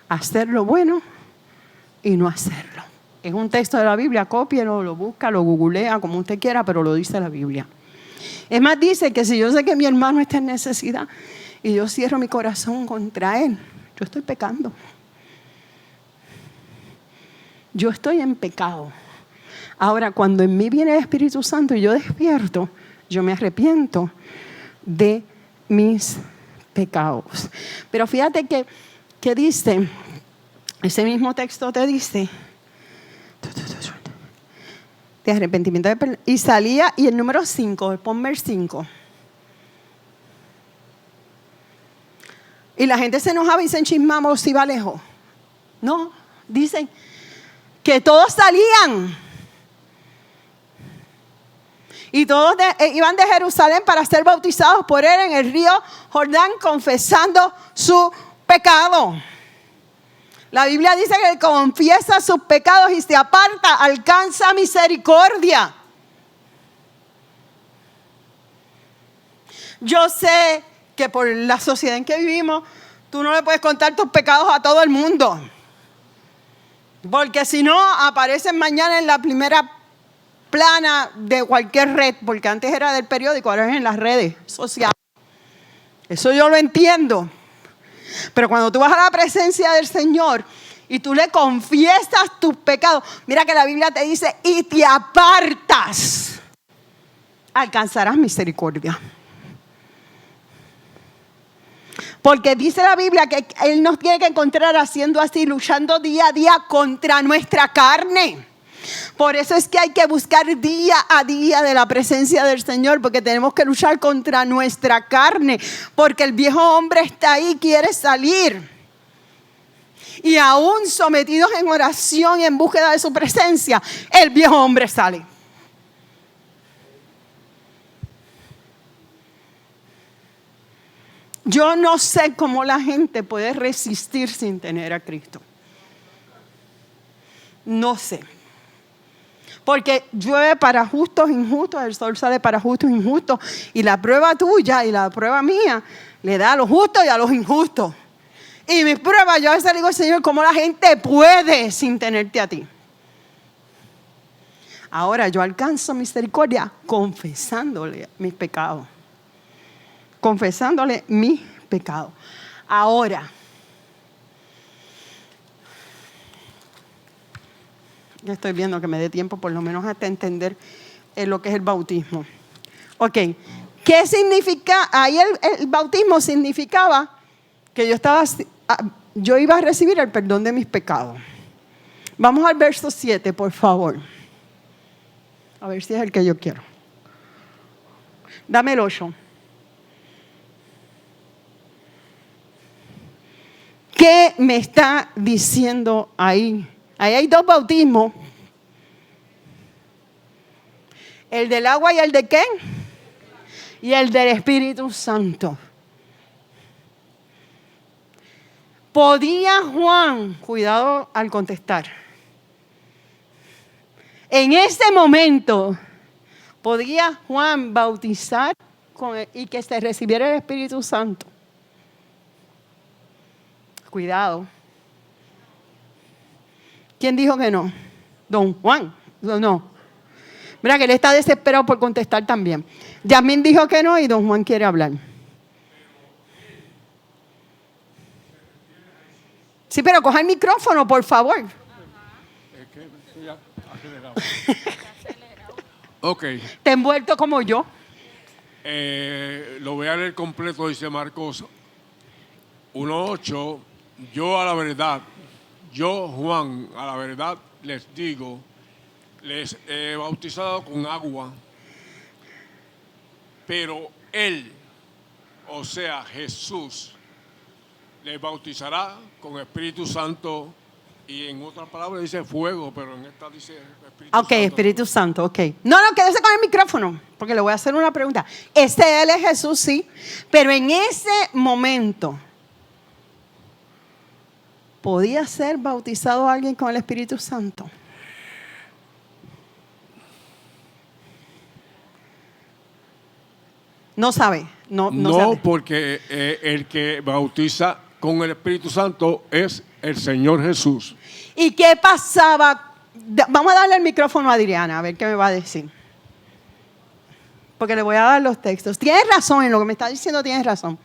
hacer lo bueno y no hacerlo. Es un texto de la Biblia, cópielo, lo busca, lo googlea, como usted quiera, pero lo dice la Biblia. Es más, dice que si yo sé que mi hermano está en necesidad y yo cierro mi corazón contra él, yo estoy pecando. Yo estoy en pecado. Ahora, cuando en mí viene el Espíritu Santo y yo despierto, yo me arrepiento de mis pecados. Pero fíjate que dice, ese mismo texto te dice, de arrepentimiento y salía, y el número 5, ponme el 5. Y la gente se enojaba y se enchismaba si iba lejos. No, dicen que todos salían. Y todos iban de Jerusalén para ser bautizados por él en el río Jordán, confesando su pecado. La Biblia dice que confiesa sus pecados y se aparta, alcanza misericordia. Yo sé que por la sociedad en que vivimos, tú no le puedes contar tus pecados a todo el mundo. Porque si no, aparecen mañana en la primera plana de cualquier red, porque antes era del periódico, ahora es en las redes sociales. Eso yo lo entiendo. Pero cuando tú vas a la presencia del Señor y tú le confiesas tus pecados, mira que la Biblia te dice, y te apartas, alcanzarás misericordia. Porque dice la Biblia que Él nos tiene que encontrar haciendo así, luchando día a día contra nuestra carne. Por eso es que hay que buscar día a día de la presencia del Señor, porque tenemos que luchar contra nuestra carne, porque el viejo hombre está ahí, quiere salir. Y aún sometidos en oración y en búsqueda de su presencia, el viejo hombre sale. Yo no sé cómo la gente puede resistir sin tener a Cristo. No sé. Porque llueve para justos e injustos, el sol sale para justos e injustos. Y la prueba tuya y la prueba mía le da a los justos y a los injustos. Y mis pruebas, yo a veces le digo, Señor, ¿cómo la gente puede sin tenerte a ti? Ahora yo alcanzo misericordia confesándole mis pecados. Confesándole mis pecados. Ahora, ya estoy viendo que me dé tiempo por lo menos hasta entender lo que es el bautismo. Ok, ¿qué significa? Ahí el bautismo significaba que yo iba a recibir el perdón de mis pecados. Vamos al verso 7, por favor. A ver si es el que yo quiero. Dame el 8. ¿Qué me está diciendo ahí? Ahí hay dos bautismos. El del agua y el de qué? Y el del Espíritu Santo. ¿Podía Juan, cuidado al contestar, en ese momento, podía Juan bautizar y que se recibiera el Espíritu Santo? Cuidado. ¿Quién dijo que no? Don Juan. No. Mira que él está desesperado por contestar también. Yasmín dijo que no y don Juan quiere hablar. Sí, pero coja el micrófono, por favor. Es que estoy acelerado. Ok. Te he envuelto como yo. Lo voy a leer completo, dice Marcos 1:8. Yo a la verdad, yo Juan, a la verdad les digo, les he bautizado con agua, pero Él, o sea Jesús, les bautizará con Espíritu Santo, y en otras palabras dice fuego, pero en esta dice Espíritu Ok, Santo. Espíritu Santo, ok. No, quédese con el micrófono, porque le voy a hacer una pregunta. Él es Jesús, sí, pero en ese momento, ¿podía ser bautizado alguien con el Espíritu Santo? No sabe, no sabe. Porque el que bautiza con el Espíritu Santo es el Señor Jesús. ¿Y qué pasaba? Vamos a darle el micrófono a Adriana, a ver qué me va a decir. Porque le voy a dar los textos. Tienes razón, en lo que me está diciendo tienes razón.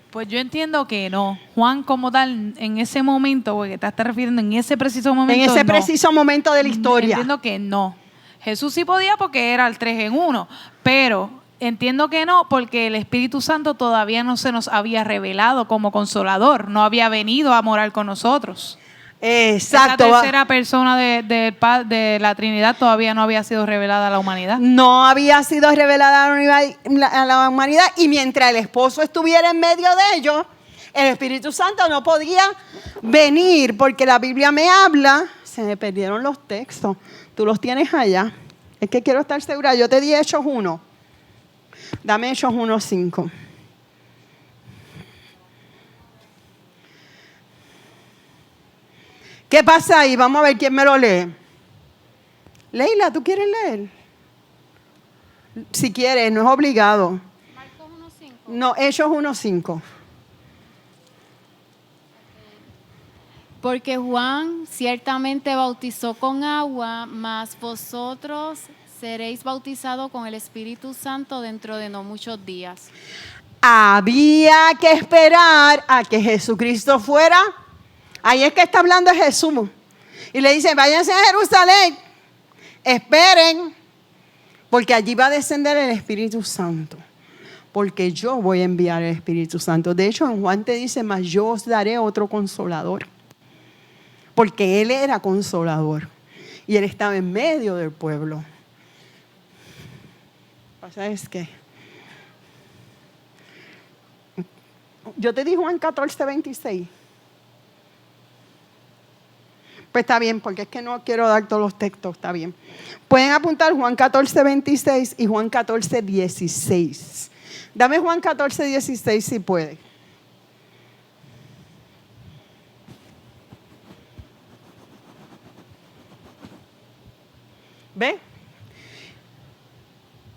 Pues yo entiendo que no. Juan como tal, en ese momento, porque te estás refiriendo en ese preciso momento. En ese no. preciso momento de la historia. Entiendo que no. Jesús sí podía porque era el 3 en 1, pero entiendo que no porque el Espíritu Santo todavía no se nos había revelado como consolador, no había venido a morar con nosotros. Exacto. Esa tercera persona de la Trinidad todavía no había sido revelada a la humanidad. No había sido revelada a la humanidad, y mientras el esposo estuviera en medio de ellos, el Espíritu Santo no podía venir, porque la Biblia me habla. Se me perdieron los textos. Tú los tienes allá. Es que quiero estar segura. Yo te di Hechos 1. Dame Hechos 1:5. ¿Qué pasa ahí? Vamos a ver quién me lo lee. Leila, ¿tú quieres leer? Si quieres, no es obligado. Marcos 1:5. No, Hechos 1:5. Porque Juan ciertamente bautizó con agua, mas vosotros seréis bautizados con el Espíritu Santo dentro de no muchos días. Había que esperar a que Jesucristo fuera. Ahí es que está hablando de Jesús. Y le dice, váyanse a Jerusalén, esperen, porque allí va a descender el Espíritu Santo. Porque yo voy a enviar el Espíritu Santo. De hecho, en Juan te dice, mas yo os daré otro consolador. Porque Él era consolador. Y Él estaba en medio del pueblo. Lo que pasa es que yo te di Juan 14:26. Pues está bien, porque es que no quiero dar todos los textos, está bien. Pueden apuntar Juan 14:26 y Juan 14:16. Dame Juan 14, 16 si puede. ¿Ve?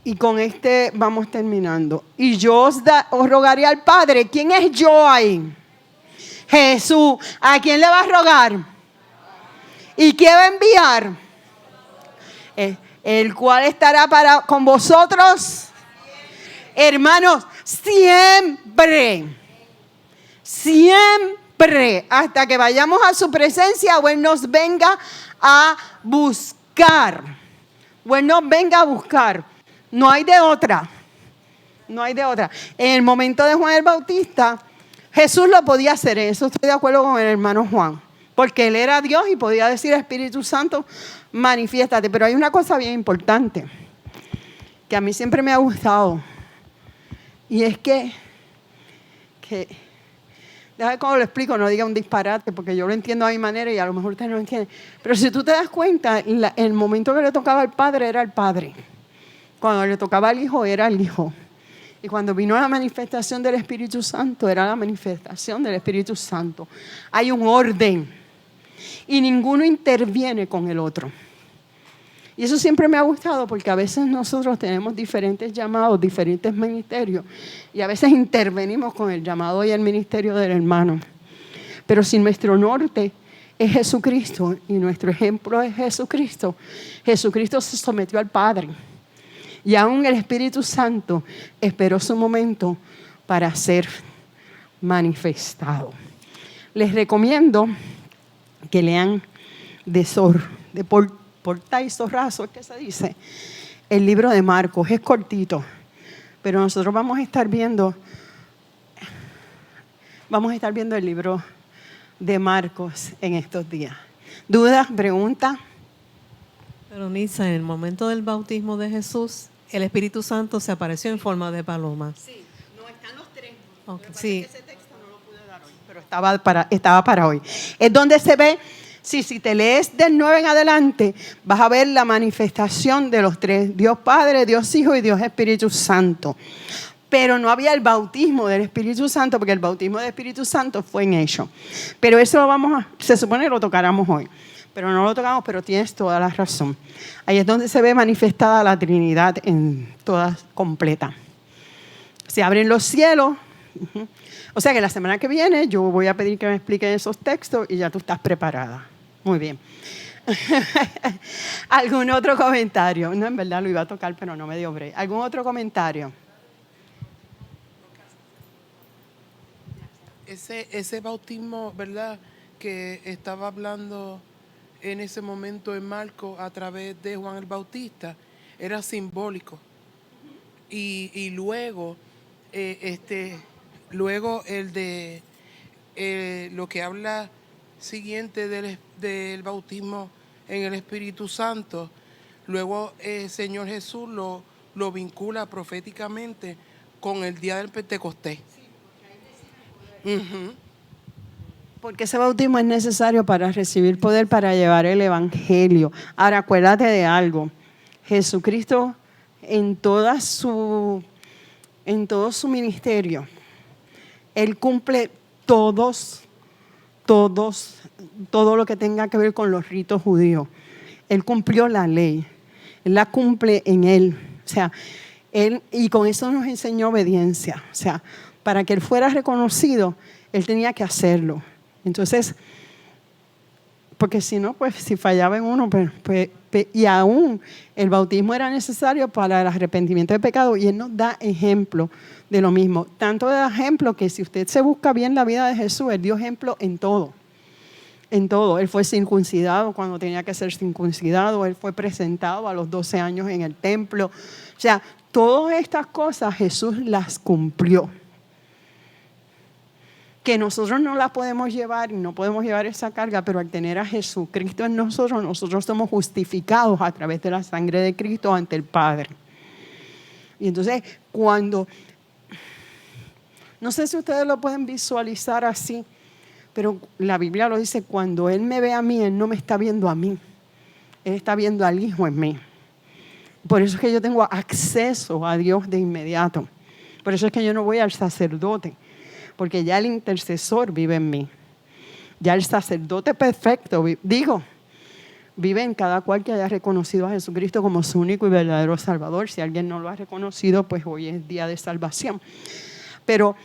Y con este vamos terminando. Y yo os rogaré al Padre. ¿Quién es yo ahí? Jesús. ¿A quién le va a rogar? ¿Y quién va a enviar? El cual estará con vosotros, hermanos, siempre. Siempre. Hasta que vayamos a su presencia o Él nos venga a buscar. O Él nos venga a buscar. No hay de otra. No hay de otra. En el momento de Juan el Bautista, Jesús lo podía hacer. En eso estoy de acuerdo con el hermano Juan. Porque Él era Dios y podía decir, Espíritu Santo, manifiéstate. Pero hay una cosa bien importante que a mí siempre me ha gustado. Y es que déjame cómo lo explico, no diga un disparate, porque yo lo entiendo a mi manera y a lo mejor ustedes no lo entienden. Pero si tú te das cuenta, el momento que le tocaba al Padre era el Padre. Cuando le tocaba al Hijo era el Hijo. Y cuando vino la manifestación del Espíritu Santo, era la manifestación del Espíritu Santo. Hay un orden. Y ninguno interviene con el otro. Y eso siempre me ha gustado porque a veces nosotros tenemos diferentes llamados, diferentes ministerios. Y a veces intervenimos con el llamado y el ministerio del hermano. Pero si nuestro norte es Jesucristo y nuestro ejemplo es Jesucristo, Jesucristo se sometió al Padre. Y aún el Espíritu Santo esperó su momento para ser manifestado. Les recomiendo que lean de porta y zorrazo, ¿qué se dice? El libro de Marcos. Es cortito, pero nosotros vamos a estar viendo el libro de Marcos en estos días. ¿Dudas? ¿Preguntas? Pero Nisa, en el momento del bautismo de Jesús, el Espíritu Santo se apareció en forma de paloma. Sí, no están los tres. Okay, sí. Ese texto no lo pude dar hoy, pero estaba para hoy. Es donde se ve, si te lees del 9 en adelante, vas a ver la manifestación de los tres, Dios Padre, Dios Hijo y Dios Espíritu Santo. Pero no había el bautismo del Espíritu Santo, porque el bautismo del Espíritu Santo fue en ellos. Pero eso se supone que lo tocáramos hoy. Pero no lo tocamos, pero tienes toda la razón. Ahí es donde se ve manifestada la Trinidad en toda completa. Se abren los cielos. O sea que la semana que viene yo voy a pedir que me expliquen esos textos y ya tú estás preparada. Muy bien. ¿Algún otro comentario? No, en verdad lo iba a tocar, pero no me dio break. ¿Algún otro comentario? Ese bautismo, ¿verdad?, que estaba hablando en ese momento en Marcos a través de Juan el Bautista, era simbólico. Y luego, luego el de lo que habla siguiente del bautismo en el Espíritu Santo, luego el Señor Jesús lo vincula proféticamente con el día del Pentecostés. Porque ese bautismo es necesario para recibir poder para llevar el evangelio. Ahora, acuérdate de algo. Jesucristo en todo su ministerio, Él cumple todo lo que tenga que ver con los ritos judíos. Él cumplió la ley. Él la cumple en Él. O sea, y con eso nos enseñó obediencia. O sea, para que Él fuera reconocido, Él tenía que hacerlo. Entonces, porque si no, pues si fallaba en uno, y aún el bautismo era necesario para el arrepentimiento de pecado, y Él nos da ejemplo de lo mismo. Tanto de ejemplo que si usted se busca bien la vida de Jesús, Él dio ejemplo en todo. En todo. Él fue circuncidado cuando tenía que ser circuncidado. Él fue presentado a los 12 años en el templo. O sea, todas estas cosas Jesús las cumplió. Que nosotros no la podemos llevar y no podemos llevar esa carga, pero al tener a Jesucristo en nosotros, nosotros somos justificados a través de la sangre de Cristo ante el Padre. Y entonces, no sé si ustedes lo pueden visualizar así, pero la Biblia lo dice, cuando Él me ve a mí, Él no me está viendo a mí, Él está viendo al Hijo en mí. Por eso es que yo tengo acceso a Dios de inmediato. Por eso es que yo no voy al sacerdote, porque ya el intercesor vive en mí. Ya el sacerdote perfecto, vive en cada cual que haya reconocido a Jesucristo como su único y verdadero Salvador. Si alguien no lo ha reconocido, pues hoy es día de salvación. Pero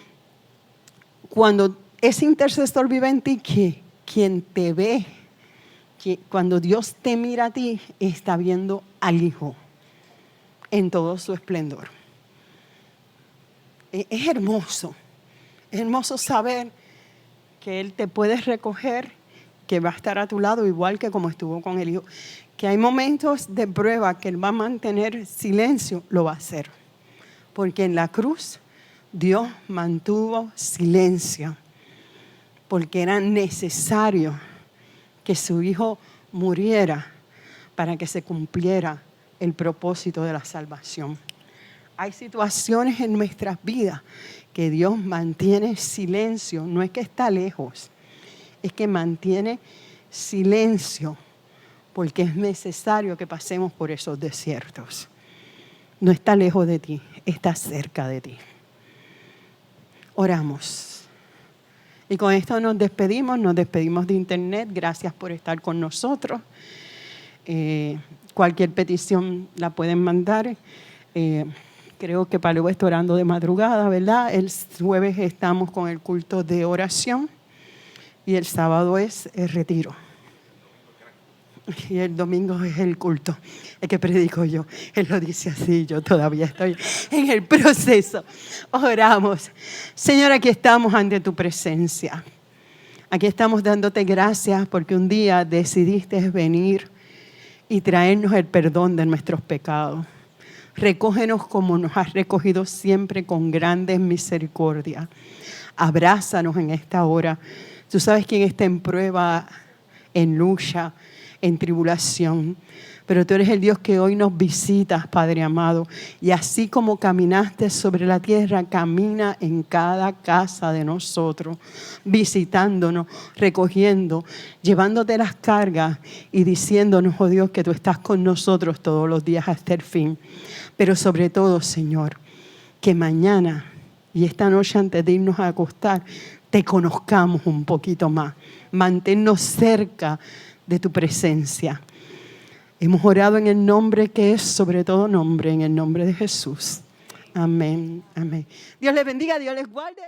cuando ese intercesor vive en ti, quien te ve, cuando Dios te mira a ti, está viendo al Hijo en todo su esplendor. Es hermoso saber que Él te puede recoger, que va a estar a tu lado igual que como estuvo con el Hijo. Que hay momentos de prueba que Él va a mantener silencio, lo va a hacer. Porque en la cruz Dios mantuvo silencio, porque era necesario que su Hijo muriera para que se cumpliera el propósito de la salvación. Hay situaciones en nuestras vidas que Dios mantiene silencio. No es que está lejos, es que mantiene silencio porque es necesario que pasemos por esos desiertos. No está lejos de ti, está cerca de ti. Oramos. Y con esto nos despedimos de internet. Gracias por estar con nosotros. Cualquier petición la pueden mandar. Creo que Pablo está orando de madrugada, ¿verdad? El jueves estamos con el culto de oración y el sábado es el retiro. Y el domingo es el culto, el que predico yo. Él lo dice así, yo todavía estoy en el proceso. Oramos. Señor, aquí estamos ante tu presencia. Aquí estamos dándote gracias porque un día decidiste venir y traernos el perdón de nuestros pecados. Recógenos como nos has recogido siempre con grandes misericordias. Abrázanos en esta hora. Tú sabes quién está en prueba, en lucha, en tribulación. Pero tú eres el Dios que hoy nos visitas, Padre amado. Y así como caminaste sobre la tierra, camina en cada casa de nosotros, visitándonos, recogiendo, llevándote las cargas y diciéndonos, oh Dios, que tú estás con nosotros todos los días hasta el fin. Pero sobre todo, Señor, que mañana y esta noche antes de irnos a acostar, te conozcamos un poquito más. Manténnos cerca de tu presencia. Hemos orado en el nombre que es sobre todo nombre, en el nombre de Jesús. Amén, amén. Dios les bendiga, Dios les guarde.